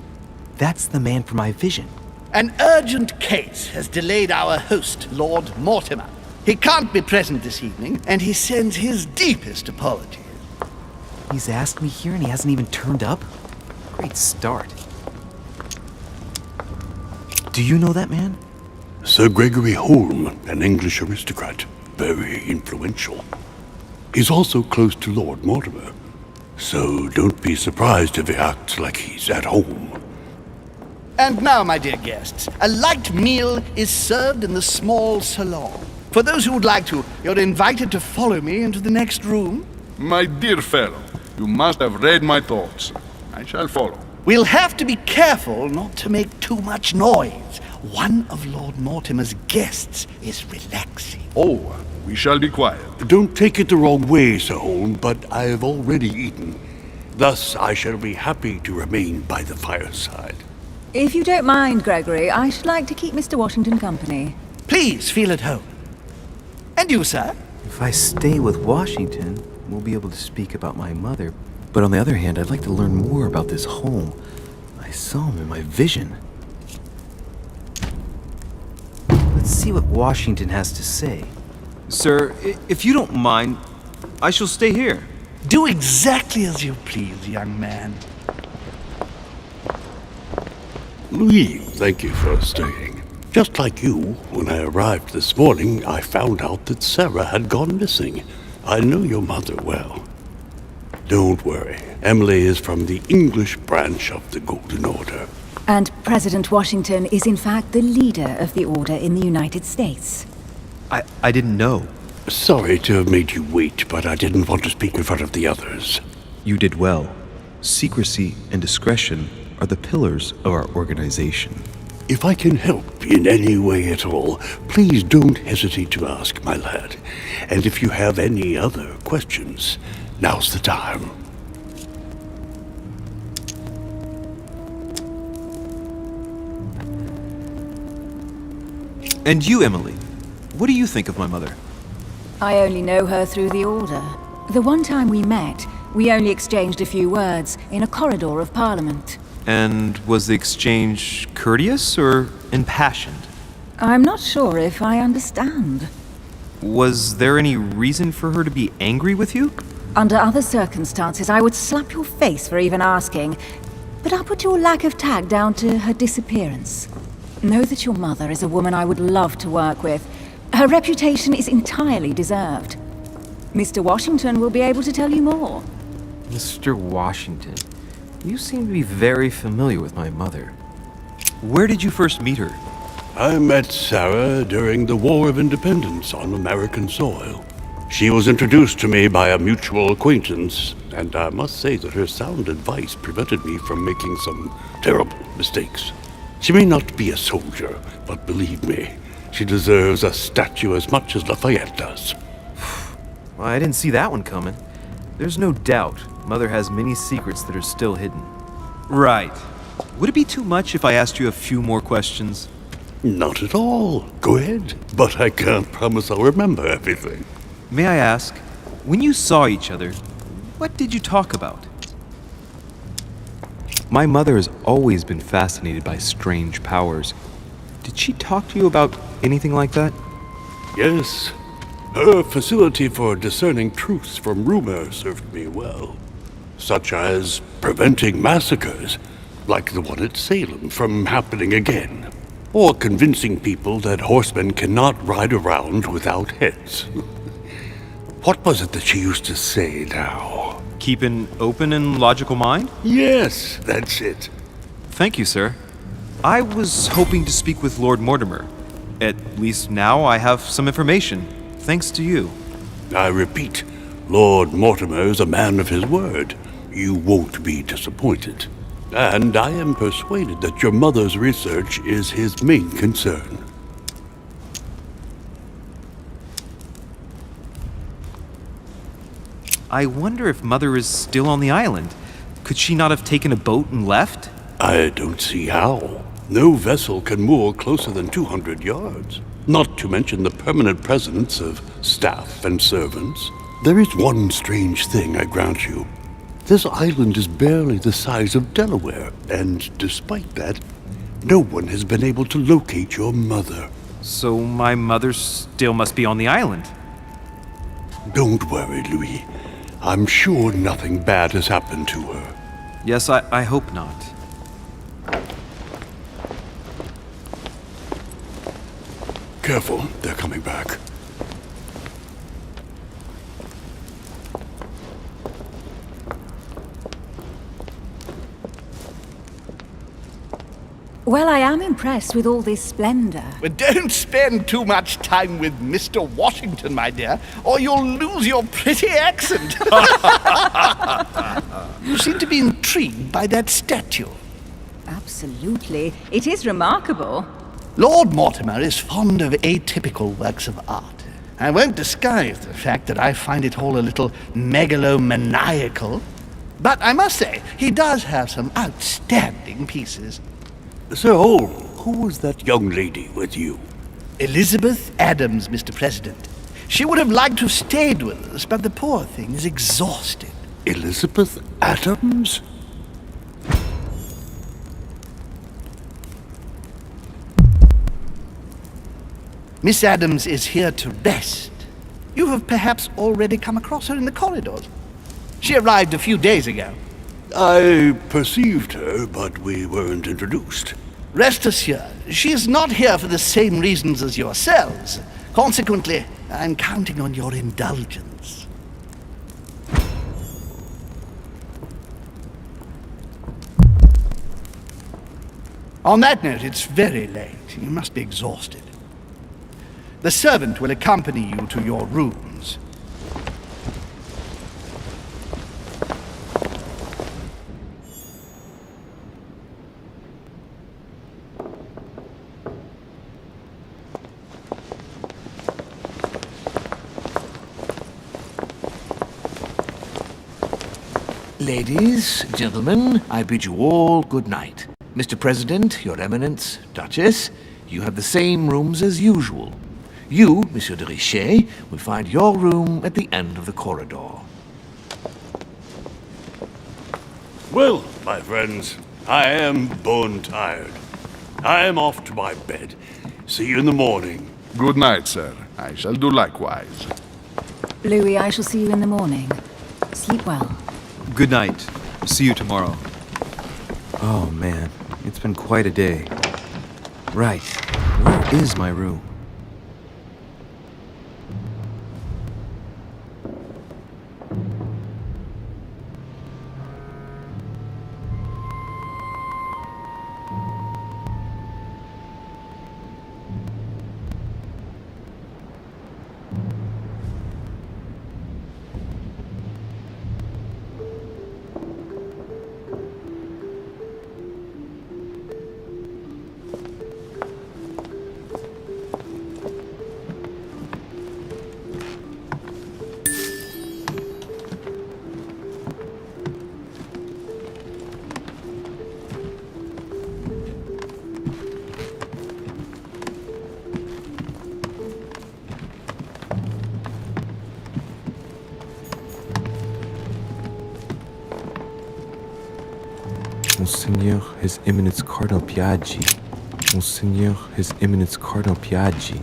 That's the man from my vision. An urgent case has delayed our host, Lord Mortimer. He can't be present this evening, and he sends his deepest apologies. He's asked me here and he hasn't even turned up? Great start. Do you know that man? Sir Gregory Holm, an English aristocrat, very influential. He's also close to Lord Mortimer, so don't be surprised if he acts like he's at home. And now, my dear guests, a light meal is served in the small salon. For those who would like to, you're invited to follow me into the next room. My dear fellow, you must have read my thoughts. I shall follow. We'll have to be careful not to make too much noise. One of Lord Mortimer's guests is relaxing. Oh, we shall be quiet. Don't take it the wrong way, Sir Holm, but I have already eaten. Thus, I shall be happy to remain by the fireside. If you don't mind, Gregory, I should like to keep Mr. Washington company. Please feel at home. And you, sir? If I stay with Washington, we'll be able to speak about my mother. But on the other hand, I'd like to learn more about this home. I saw him in my vision. Let's see what Washington has to say. Sir, if you don't mind, I shall stay here. Do exactly as you please, young man. Louis, thank you for staying. Just like you, when I arrived this morning, I found out that Sarah had gone missing. I know your mother well. Don't worry. Emily is from the English branch of the Golden Order. And President Washington is in fact the leader of the Order in the United States. I didn't know. Sorry to have made you wait, but I didn't want to speak in front of the others. You did well. Secrecy and discretion are the pillars of our organization. If I can help in any way at all, please don't hesitate to ask, my lad. And if you have any other questions, now's the time. And you, Emily, what do you think of my mother? I only know her through the Order. The one time we met, we only exchanged a few words in a corridor of Parliament. And was the exchange courteous or impassioned? I'm not sure if I understand. Was there any reason for her to be angry with you? Under other circumstances, I would slap your face for even asking, but I'll put your lack of tact down to her disappearance. Know that your mother is a woman I would love to work with. Her reputation is entirely deserved. Mr. Washington will be able to tell you more. Mr. Washington, you seem to be very familiar with my mother. Where did you first meet her? I met Sarah during the War of Independence on American soil. She was introduced to me by a mutual acquaintance, and I must say that her sound advice prevented me from making some terrible mistakes. She may not be a soldier, but believe me, she deserves a statue as much as Lafayette does. Well, I didn't see that one coming. There's no doubt Mother has many secrets that are still hidden. Right. Would it be too much if I asked you a few more questions? Not at all. Go ahead. But I can't promise I'll remember everything. May I ask, when you saw each other, what did you talk about? My mother has always been fascinated by strange powers. Did she talk to you about anything like that? Yes. Her facility for discerning truths from rumor served me well. Such as preventing massacres, like the one at Salem, from happening again. Or convincing people that horsemen cannot ride around without heads. What was it that she used to say now? Keep an open and logical mind? Yes, that's it. Thank you, sir. I was hoping to speak with Lord Mortimer. At least now I have some information, thanks to you. I repeat, Lord Mortimer is a man of his word. You won't be disappointed. And I am persuaded that your mother's research is his main concern. I wonder if Mother is still on the island. Could she not have taken a boat and left? I don't see how. No vessel can moor closer than 200 yards. Not to mention the permanent presence of staff and servants. There is one strange thing, I grant you. This island is barely the size of Delaware, and despite that, no one has been able to locate your mother. So my mother still must be on the island. Don't worry, Louis. I'm sure nothing bad has happened to her. Yes, I hope not. Careful, they're coming back. Well, I am impressed with all this splendor. But don't spend too much time with Mr. Washington, my dear, or you'll lose your pretty accent. You seem to be intrigued by that statue. Absolutely. It is remarkable. Lord Mortimer is fond of atypical works of art. I won't disguise the fact that I find it all a little megalomaniacal. But I must say, he does have some outstanding pieces. So, who was that young lady with you? Elizabeth Adams, Mr. President. She would have liked to have stayed with us, but the poor thing is exhausted. Elizabeth Adams? Miss Adams is here to rest. You have perhaps already come across her in the corridors. She arrived a few days ago. I perceived her, but we weren't introduced. Rest assured, she is not here for the same reasons as yourselves. Consequently, I'm counting on your indulgence. On that note, it's very late. You must be exhausted. The servant will accompany you to your rooms. Ladies, gentlemen, I bid you all good night. Mr. President, Your Eminence, Duchess, you have the same rooms as usual. You, Monsieur de Richet, will find your room at the end of the corridor. Well, my friends, I am bone tired. I am off to my bed. See you in the morning. Good night, sir. I shall do likewise. Louis, I shall see you in the morning. Sleep well. Good night. See you tomorrow. Oh man, it's been quite a day. Right, where is my room? Monseigneur, His Eminence Cardinal Piaggi. Monseigneur, His Eminence Cardinal Piaggi.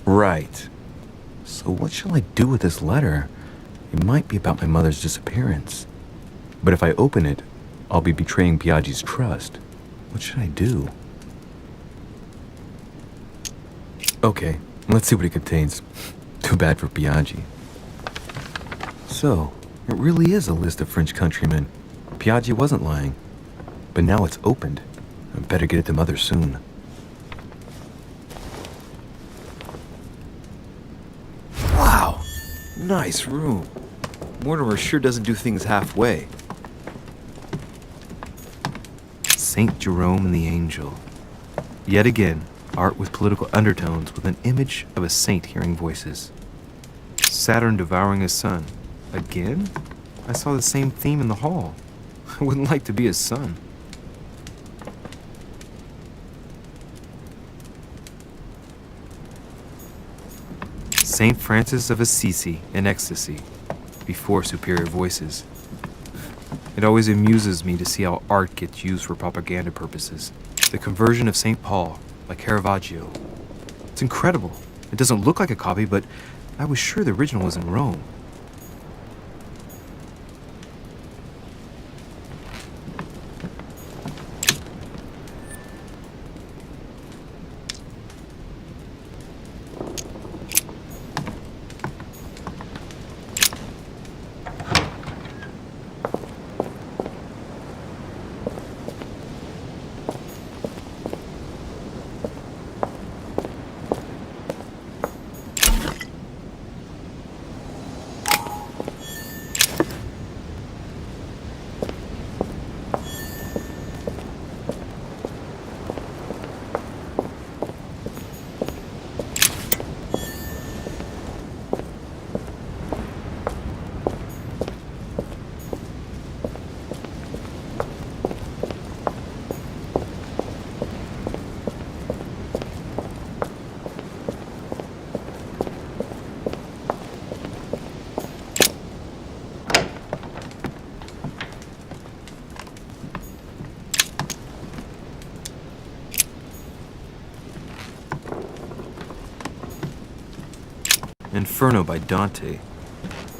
Right. So what shall I do with this letter? It might be about my mother's disappearance. But if I open it, I'll be betraying Piaggi's trust. What should I do? Okay, let's see what it contains. Too bad for Piaggi. So, it really is a list of French countrymen. Piaggi wasn't lying. But now it's opened. I better get it to Mother soon. Wow! Nice room. Mortimer sure doesn't do things halfway. Saint Jerome and the Angel. Yet again, art with political undertones with an image of a saint hearing voices. Saturn devouring his son. Again? I saw the same theme in the hall. I wouldn't like to be his son. Saint Francis of Assisi in ecstasy, before superior voices. It always amuses me to see how art gets used for propaganda purposes. The conversion of St. Paul, like Caravaggio. It's incredible. It doesn't look like a copy, but I was sure the original was in Rome. Inferno by Dante.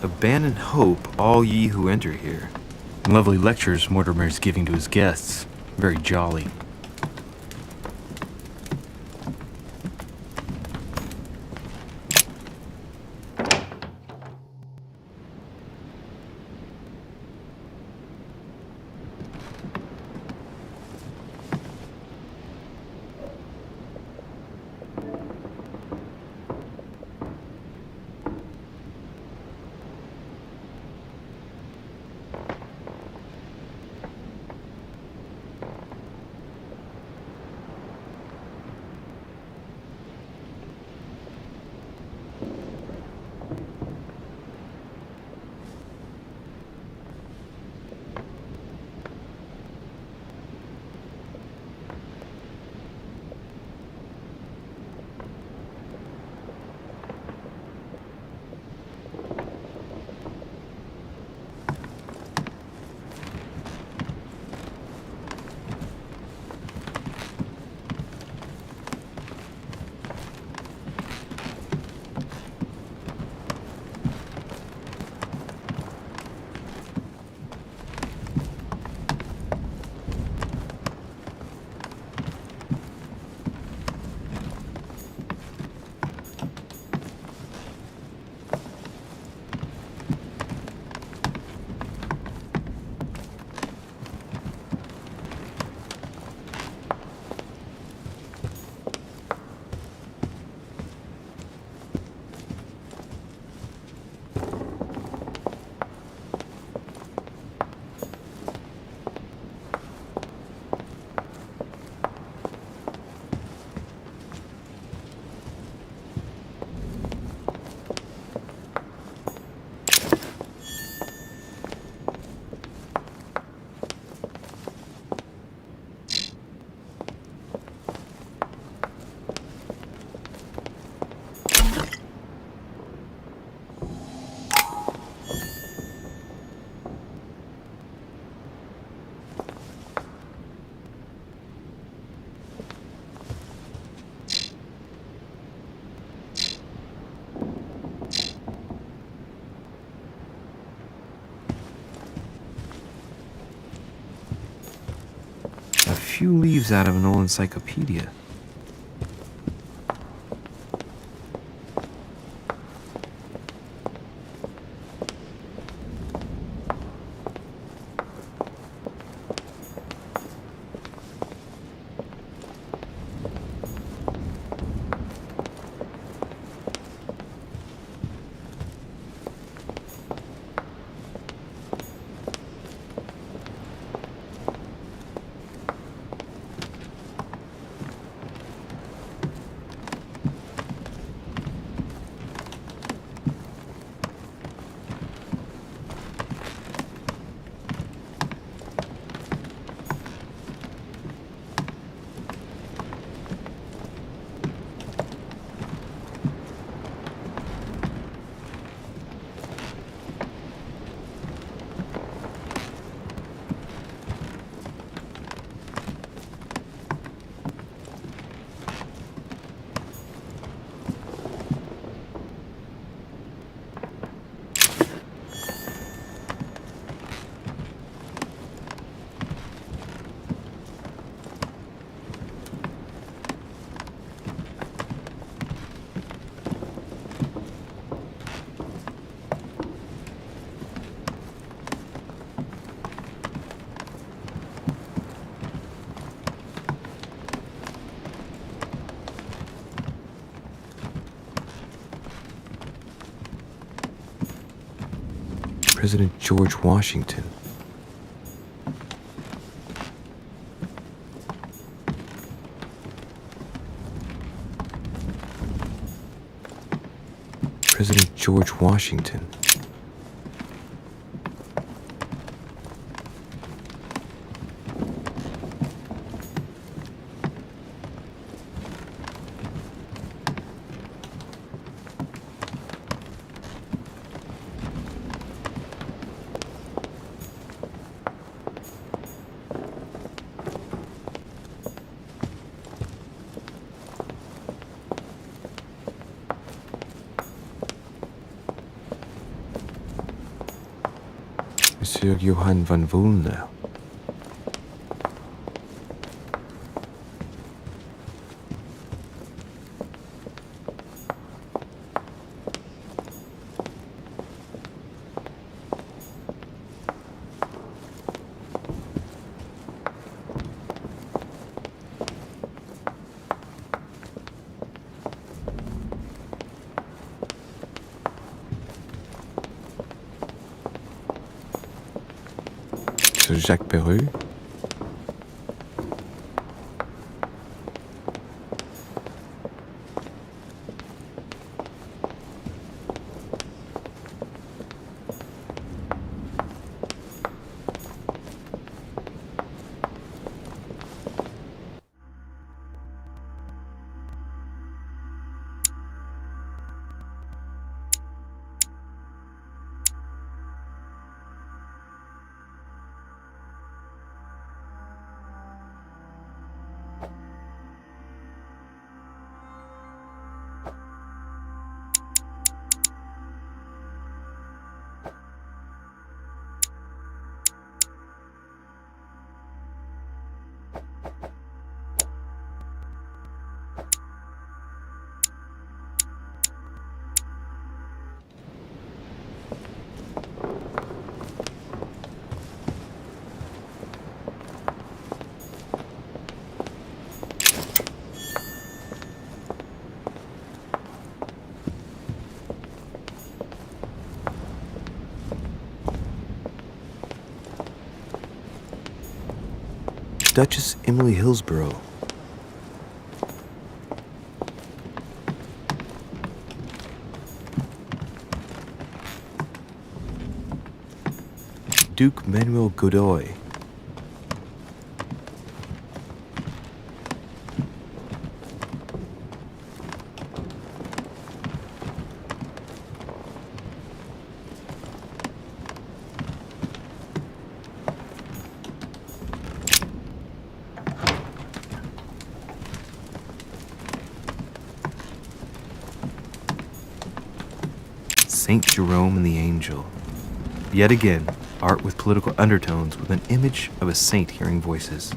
Abandon hope, all ye who enter here. Lovely lectures Mortimer's giving to his guests. Very jolly. A few leaves out of an old encyclopedia. President George Washington. President George Washington. Monsieur Johann van Vulner. Jacques Perru. Duchess Emily Hillsborough. Duke Manuel Godoy. Saint Jerome and the Angel. Yet again, art with political undertones with an image of a saint hearing voices.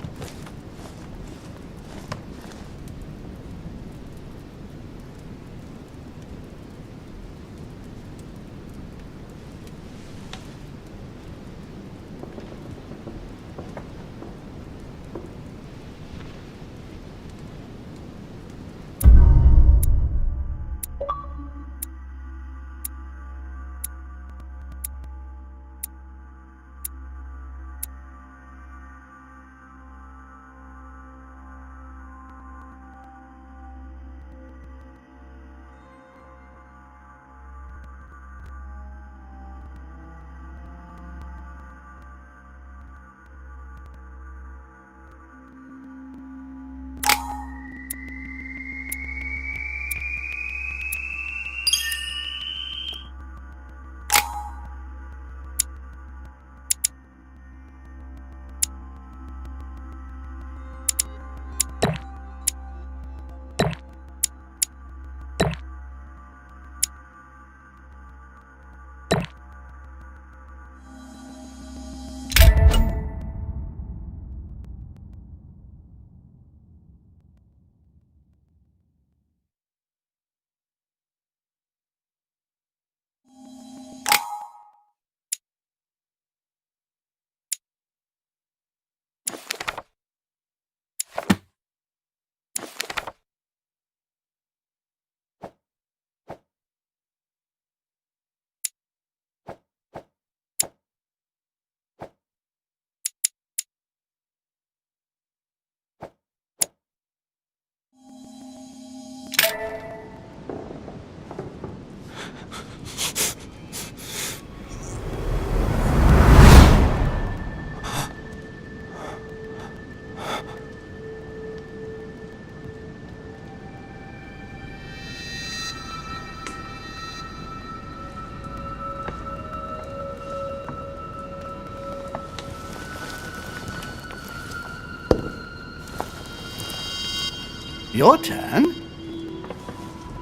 Your turn?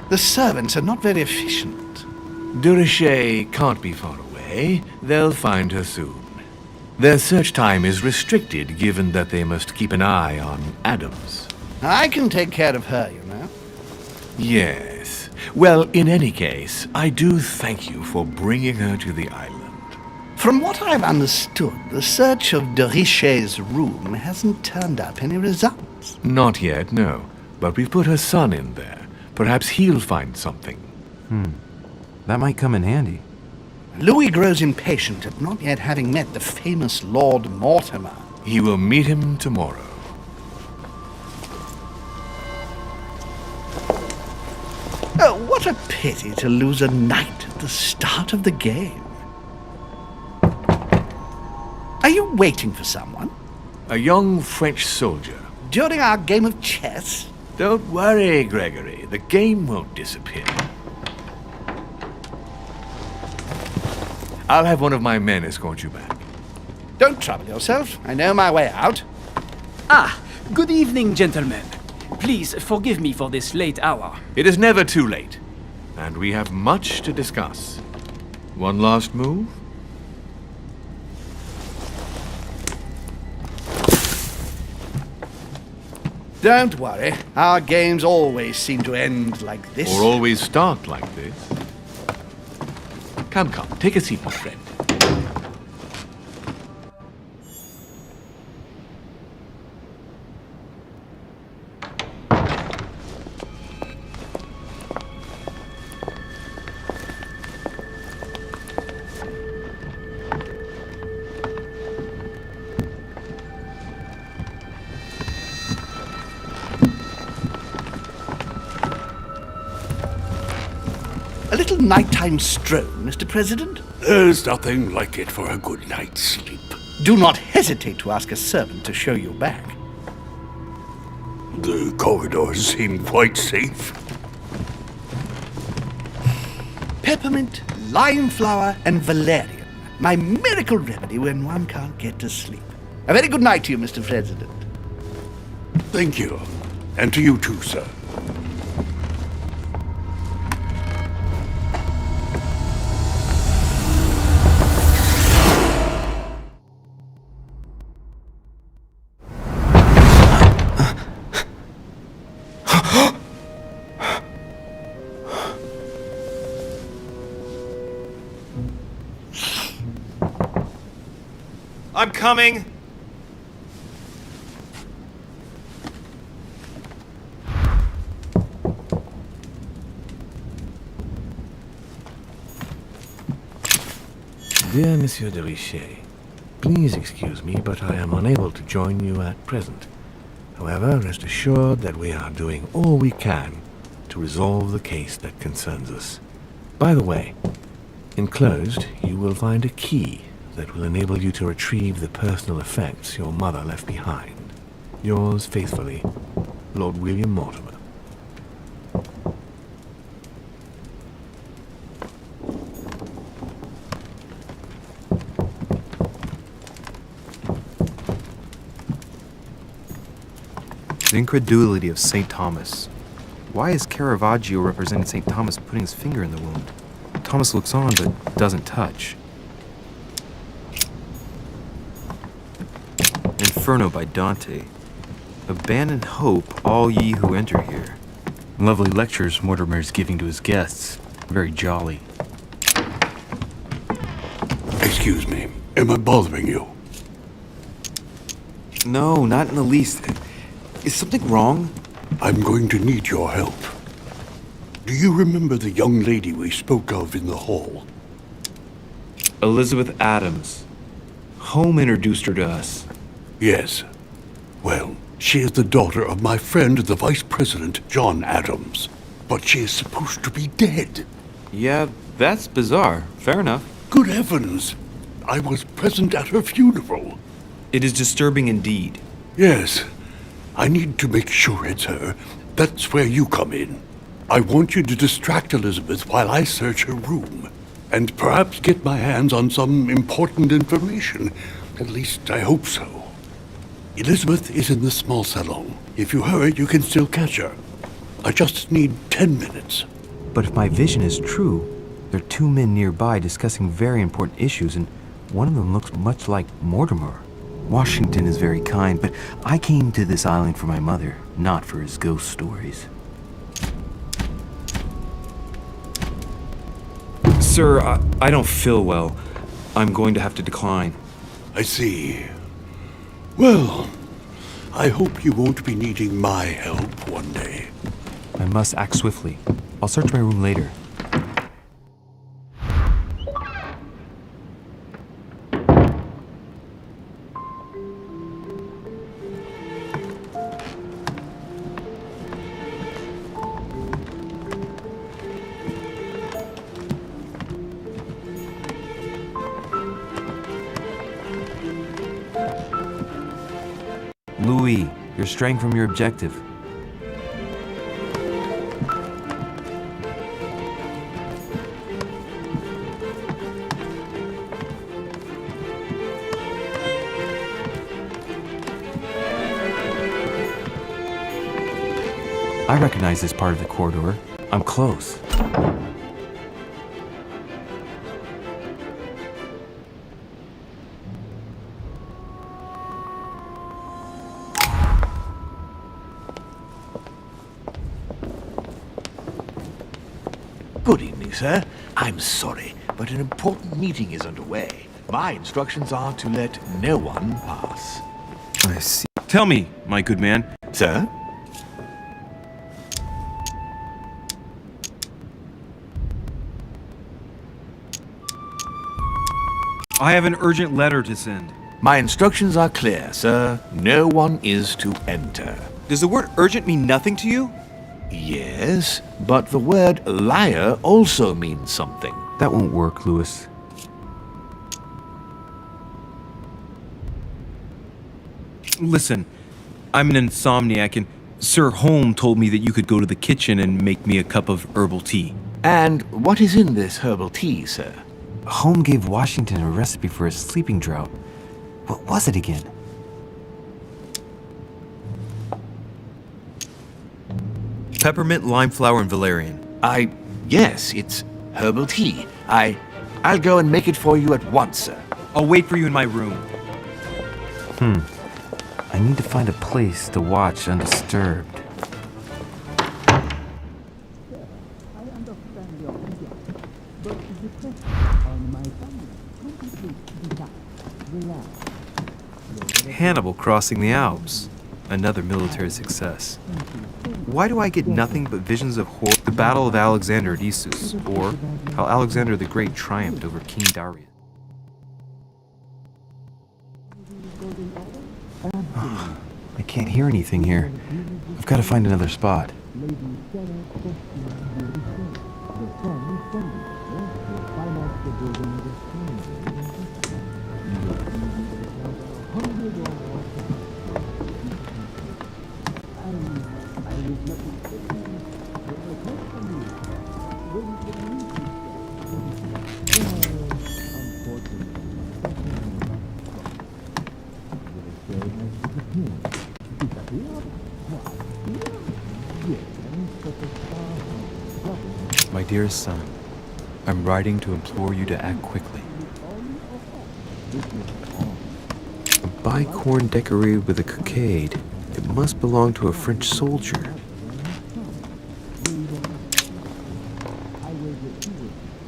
The servants are not very efficient. Durocher can't be far away. They'll find her soon. Their search time is restricted given that they must keep an eye on Adams. I can take care of her, you know. Yes. Well, in any case, I do thank you for bringing her to the island. From what I've understood, the search of de Richet's room hasn't turned up any results. Not yet, no. But we've put her son in there. Perhaps he'll find something. That might come in handy. Louis grows impatient at not yet having met the famous Lord Mortimer. He will meet him tomorrow. Oh, what a pity to lose a knight at the start of the game. Are you waiting for someone? A young French soldier. During our game of chess? Don't worry, Gregory. The game won't disappear. I'll have one of my men escort you back. Don't trouble yourself. I know my way out. Ah, good evening, gentlemen. Please forgive me for this late hour. It is never too late, and we have much to discuss. One last move? Don't worry. Our games always seem to end like this. Or always start like this. Come, take a seat, my friend. A little nighttime stroll, Mr. President? There's nothing like it for a good night's sleep. Do not hesitate to ask a servant to show you back. The corridors seem quite safe. Peppermint, lime flower, and valerian. My miracle remedy when one can't get to sleep. A very good night to you, Mr. President. Thank you. And to you too, sir. I'm coming! Dear Monsieur de Richet, please excuse me, but I am unable to join you at present. However, rest assured that we are doing all we can to resolve the case that concerns us. By the way, enclosed, you will find a key that will enable you to retrieve the personal effects your mother left behind. Yours faithfully, Lord William Mortimer. The incredulity of St. Thomas. Why is Caravaggio representing St. Thomas putting his finger in the wound? Thomas looks on but doesn't touch. Inferno by Dante. Abandon hope, all ye who enter here. Lovely lectures Mortimer's giving to his guests. Very jolly. Excuse me. Am I bothering you? No, not in the least. Is something wrong? I'm going to need your help. Do you remember the young lady we spoke of in the hall? Elizabeth Adams. Home introduced her to us. Yes. Well, she is the daughter of my friend, the Vice President, John Adams. But she is supposed to be dead. Yeah, that's bizarre. Fair enough. Good heavens! I was present at her funeral. It is disturbing indeed. Yes. I need to make sure it's her. That's where you come in. I want you to distract Elizabeth while I search her room. And perhaps get my hands on some important information. At least I hope so. Elizabeth is in the small salon. If you hurry, you can still catch her. I just need 10 minutes. But if my vision is true, there are two men nearby discussing very important issues, and One of them looks much like Mortimer. Washington is very kind, but I came to this island for my mother, not for his ghost stories. Sir, I don't feel well. I'm going to have to decline. I see. Well, I hope you won't be needing my help one day. I must act swiftly. I'll search my room later. Louis, you're straying from your objective. I recognize this part of the corridor. I'm close. Good evening, sir. I'm sorry, but an important meeting is underway. My instructions are to let no one pass. I see. Tell me, my good man. Sir? I have an urgent letter to send. My instructions are clear, sir. No one is to enter. Does the word urgent mean nothing to you? Yes, but the word liar also means something. That won't work, Louis. Listen, I'm an insomniac and Sir Holm told me that you could go to the kitchen and make me a cup of herbal tea. And what is in this herbal tea, sir? Holm gave Washington a recipe for a sleeping draught. What was it again? Peppermint, lime flower, and valerian. Yes, it's herbal tea. I'll go and make it for you at once, sir. I'll wait for you in my room. I need to find a place to watch undisturbed. Hannibal crossing the Alps. Another military success. Why do I get nothing but visions of horror? The Battle of Alexander at Issus, or how Alexander the Great triumphed over King Darius. I can't hear anything here. I've got to find another spot. My dearest son, I'm writing to implore you to act quickly. A bicorn decorated with a cockade. It must belong to a French soldier.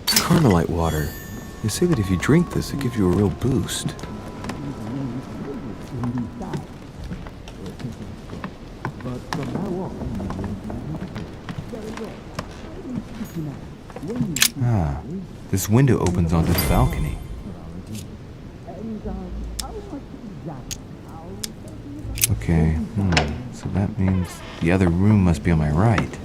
Carmelite water. They say that if you drink this, it gives you a real boost. This window opens onto the balcony. Okay, so that means the other room must be on my right.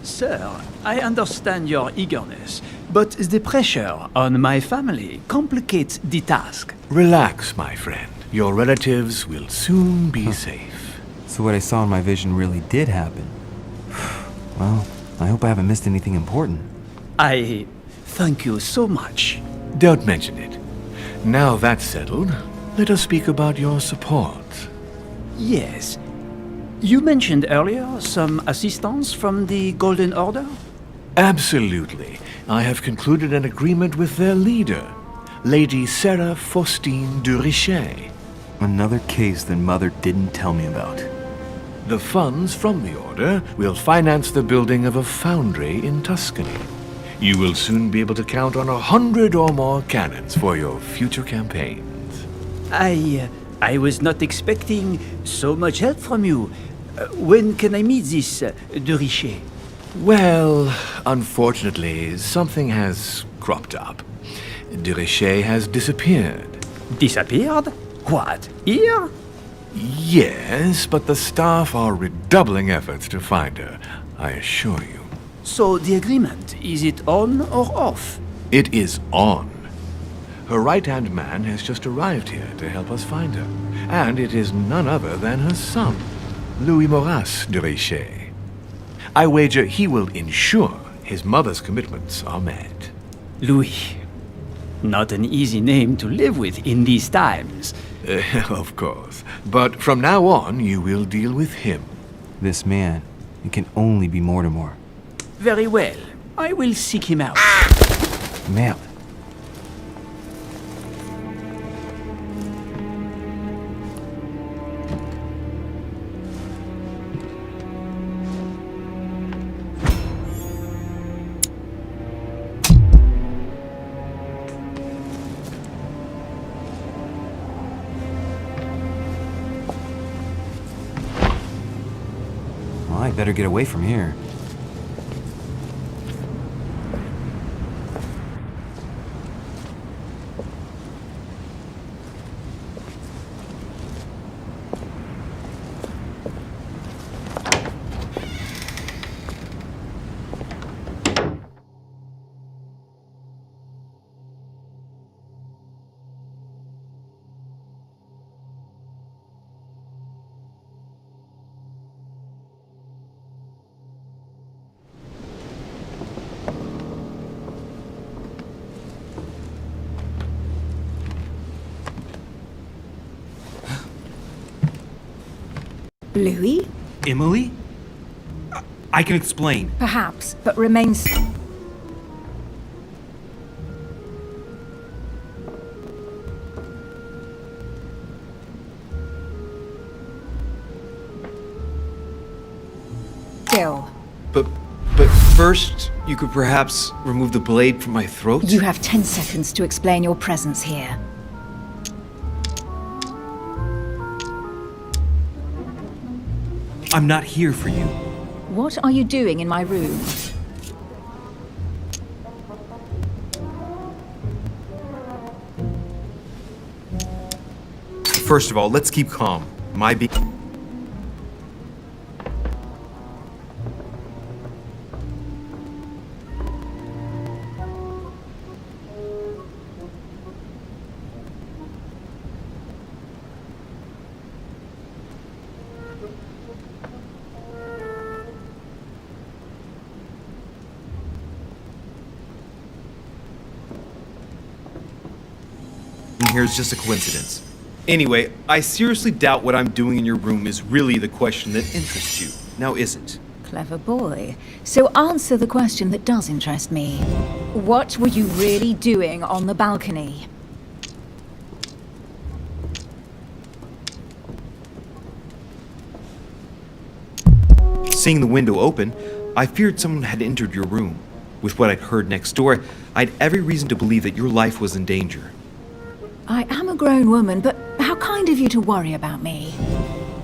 Sir, I understand your eagerness, but the pressure on my family complicates the task. Relax, my friend. Your relatives will soon be safe. So what I saw in my vision really did happen. Well, I hope I haven't missed anything important. I thank you so much. Don't mention it. Now that's settled, let us speak about your support. Yes. You mentioned earlier some assistance from the Golden Order? Absolutely. I have concluded an agreement with their leader, Lady Sarah Faustine de Richet. Another case that Mother didn't tell me about. The funds from the order will finance the building of a foundry in Tuscany. You will soon be able to count on 100 or more cannons for your future campaigns. I was not expecting so much help from you. When can I meet this de Richet? Well, unfortunately, something has cropped up. De Richet has disappeared. Disappeared? What? Here? Yes, but the staff are redoubling efforts to find her, I assure you. So the agreement, is it on or off? It is on. Her right-hand man has just arrived here to help us find her, and it is none other than her son, Louis Maurice de Richet. I wager he will ensure his mother's commitments are met. Louis. Not an easy name to live with in these times. Of course. But from now on, you will deal with him. This man, it can only be Mortimer. Very well. I will seek him out. Ma'am. Well, I better get away from here. Louis? Emily? I can explain. Perhaps, but remains... still. But first, you could perhaps remove the blade from my throat? You have 10 seconds to explain your presence here. I'm not here for you. What are you doing in my room? First of all, let's keep calm. Here's just a coincidence. Anyway, I seriously doubt what I'm doing in your room is really the question that interests you. Now, is it? Clever boy. So answer the question that does interest me. What were you really doing on the balcony? Seeing the window open, I feared someone had entered your room. With what I'd heard next door, I'd every reason to believe that your life was in danger. I am a grown woman, but how kind of you to worry about me.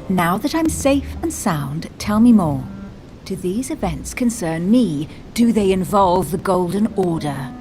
Now that I'm safe and sound, tell me more. Do these events concern me? Do they involve the Golden Order?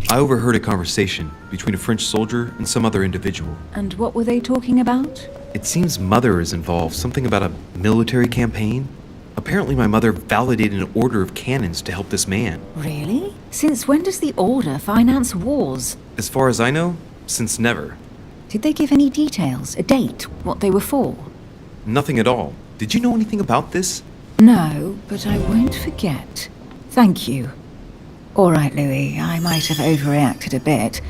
I overheard a conversation between a French soldier and some other individual. And what were they talking about? It seems Mother is involved, something about a military campaign. Apparently my mother validated an order of cannons to help this man. Really? Since when does the Order finance wars? As far as I know, since never. Did they give any details, a date, what they were for? Nothing at all. Did you know anything about this? No, but I won't forget. Thank you. All right, Louis, I might have overreacted a bit.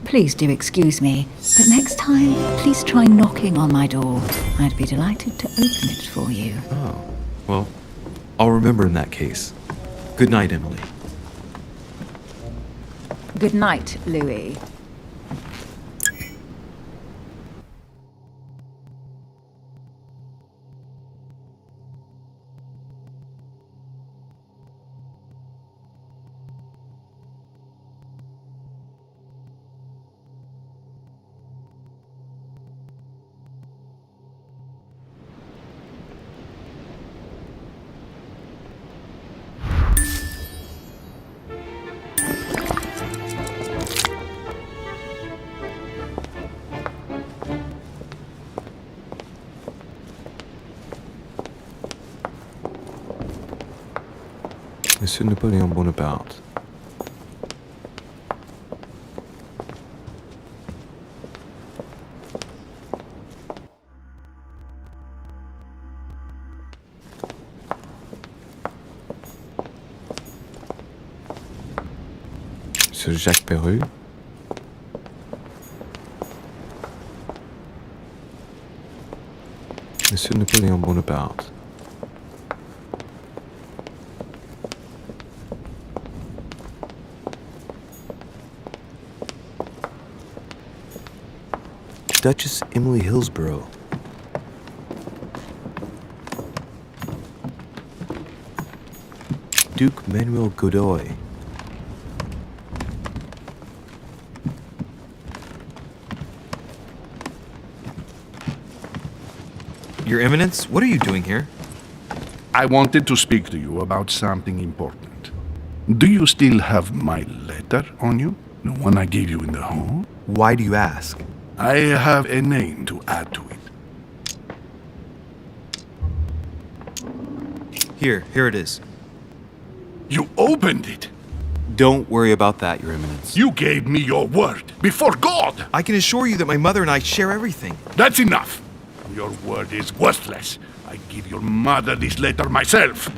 Please do excuse me, but next time, please try knocking on my door. I'd be delighted to open it for you. Oh, well, I'll remember in that case. Good night, Emily. Good night, Louis. Monsieur Napoleon Bonaparte. Monsieur Jacques Perru. Monsieur Napoleon Bonaparte. Duchess Emily Hillsborough. Duke Manuel Godoy. Your Eminence, what are you doing here? I wanted to speak to you about something important. Do you still have my letter on you? The one I gave you in the hall? Why do you ask? I have a name to add to it. Here it is. You opened it! Don't worry about that, Your Eminence. You gave me your word, before God! I can assure you that my mother and I share everything. That's enough! Your word is worthless. I give your mother this letter myself.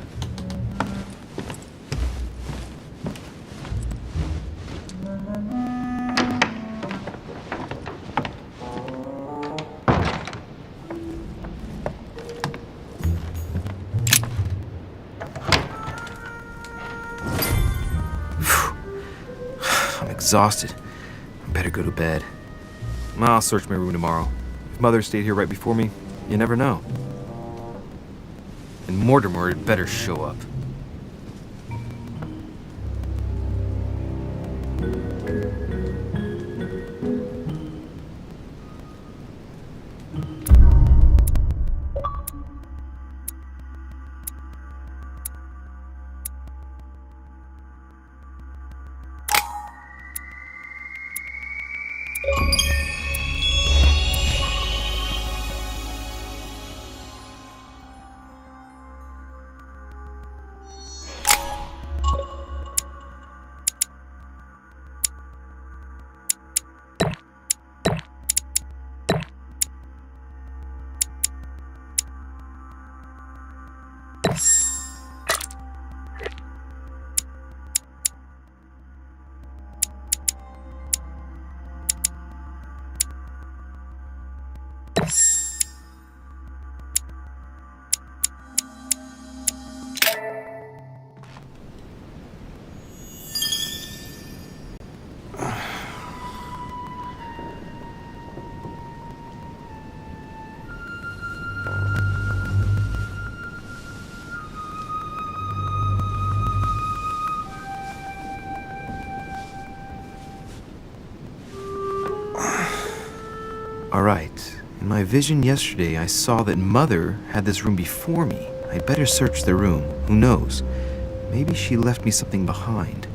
I'm exhausted. I better go to bed. I'll search my room tomorrow. If Mother stayed here right before me, you never know. And Mortimer had better show up. Alright, in my vision yesterday I saw that Mother had this room before me. I'd better search the room. Who knows? Maybe she left me something behind.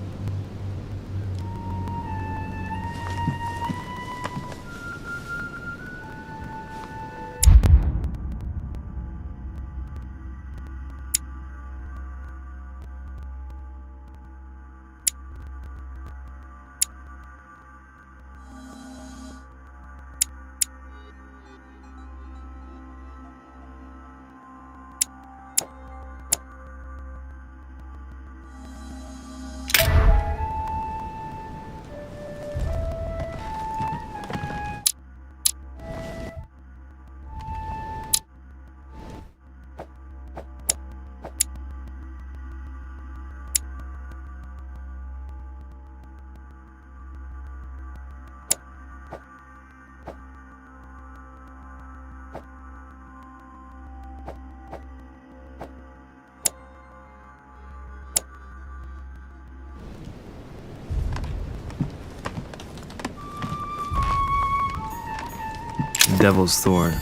Devil's Thorn.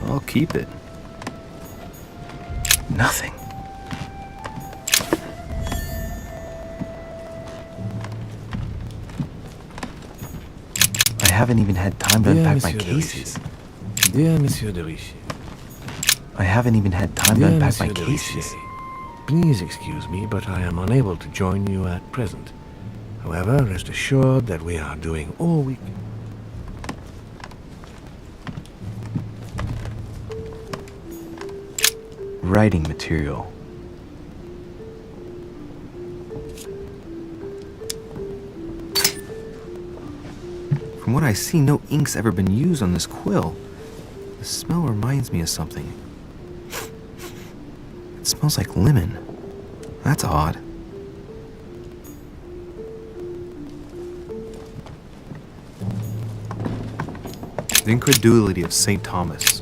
I'll keep it. Nothing. I haven't even had time to unpack my cases. Dear Monsieur de Richie. I haven't even had time to Dear unpack my Monsieur de cases. Richie, please excuse me, but I am unable to join you at present. However, rest assured that we are doing all we can. Writing material. From what I see, no ink's ever been used on this quill. The smell reminds me of something. It smells like lemon. That's odd. The incredulity of St. Thomas.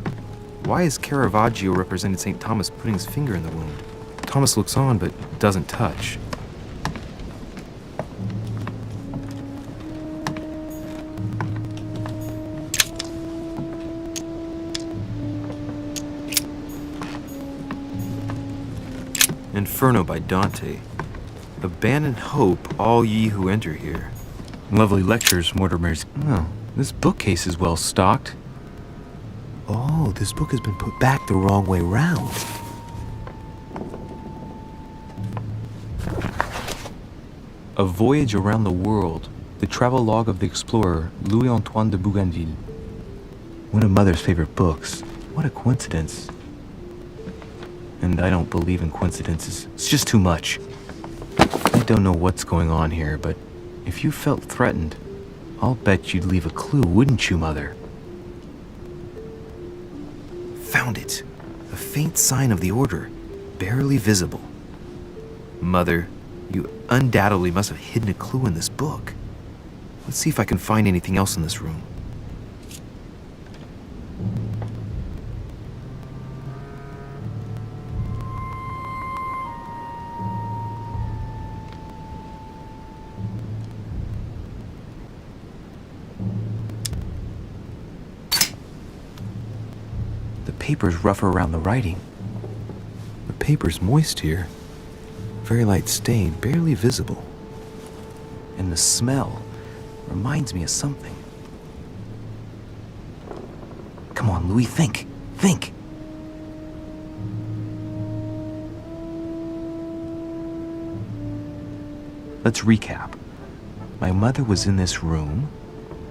Why is Caravaggio represented St. Thomas putting his finger in the wound? Thomas looks on but doesn't touch. Inferno by Dante. Abandon hope, all ye who enter here. Lovely lectures, Mortimer's. Oh, this bookcase is well stocked. Oh, this book has been put back the wrong way round. A Voyage Around the World. The travelogue of the explorer Louis-Antoine de Bougainville. One of Mother's favorite books. What a coincidence. And I don't believe in coincidences. It's just too much. I don't know what's going on here, but if you felt threatened, I'll bet you'd leave a clue, wouldn't you, Mother? Found it. A faint sign of the order, barely visible. Mother, you undoubtedly must have hidden a clue in this book. Let's see if I can find anything else in this room. The paper's rougher around the writing. The paper's moist here. Very light stain, barely visible. And the smell reminds me of something. Come on, Louis, think. Think. Let's recap. My mother was in this room.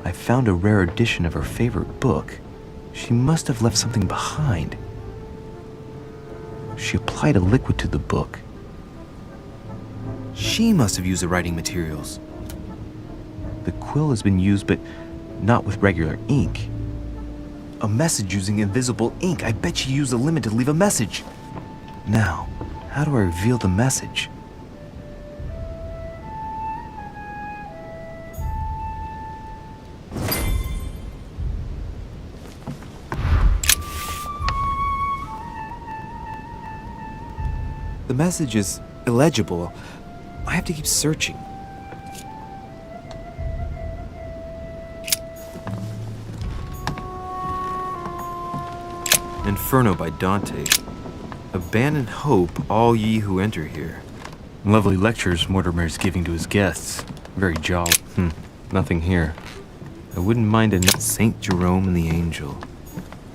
I found a rare edition of her favorite book. She must have left something behind. She applied a liquid to the book. She must have used the writing materials. The quill has been used, but not with regular ink. A message using invisible ink. I bet she used the lemon to leave a message. Now, how do I reveal the message? The message is illegible. I have to keep searching. Inferno by Dante. Abandon hope, all ye who enter here. Lovely lectures Mortimer's giving to his guests. Very jolly. Nothing here. I wouldn't mind a Saint Jerome and the Angel.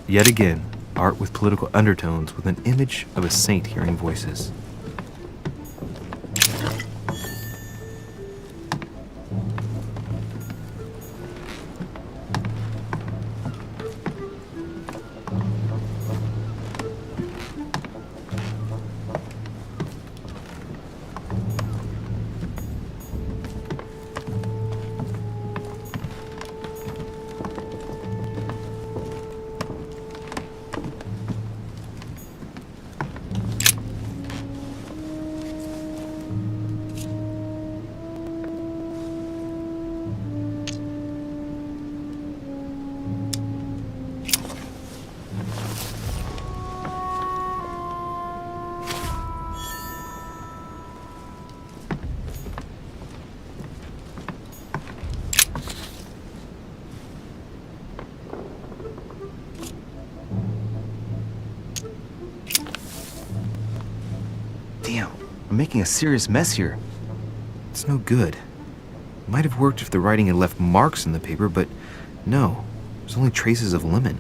Yet again, art with political undertones with an image of a saint hearing voices. making a serious mess here. It's no good. It might have worked if the writing had left marks in the paper, but no. There's only traces of lemon.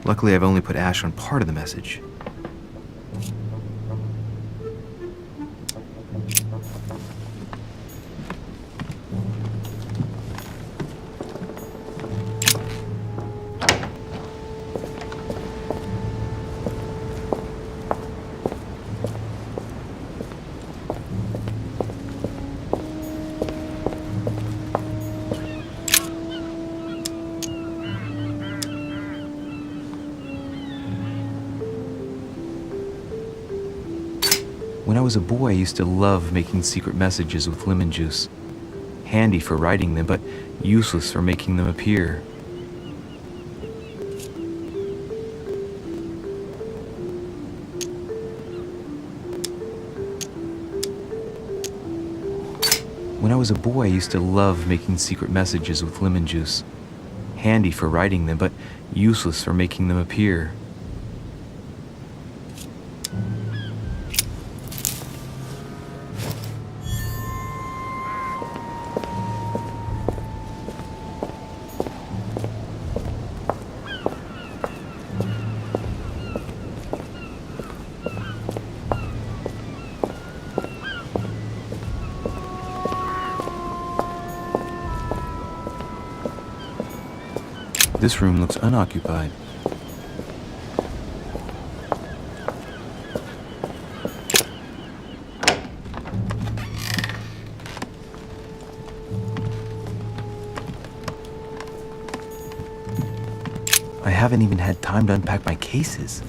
Luckily, I've only put ash on part of the message. When I was a boy, I used to love making secret messages with lemon juice. Handy for writing them, but useless for making them appear. When I was a boy, I used to love making secret messages with lemon juice. Handy for writing them, but useless for making them appear. This room looks unoccupied. I haven't even had time to unpack my cases.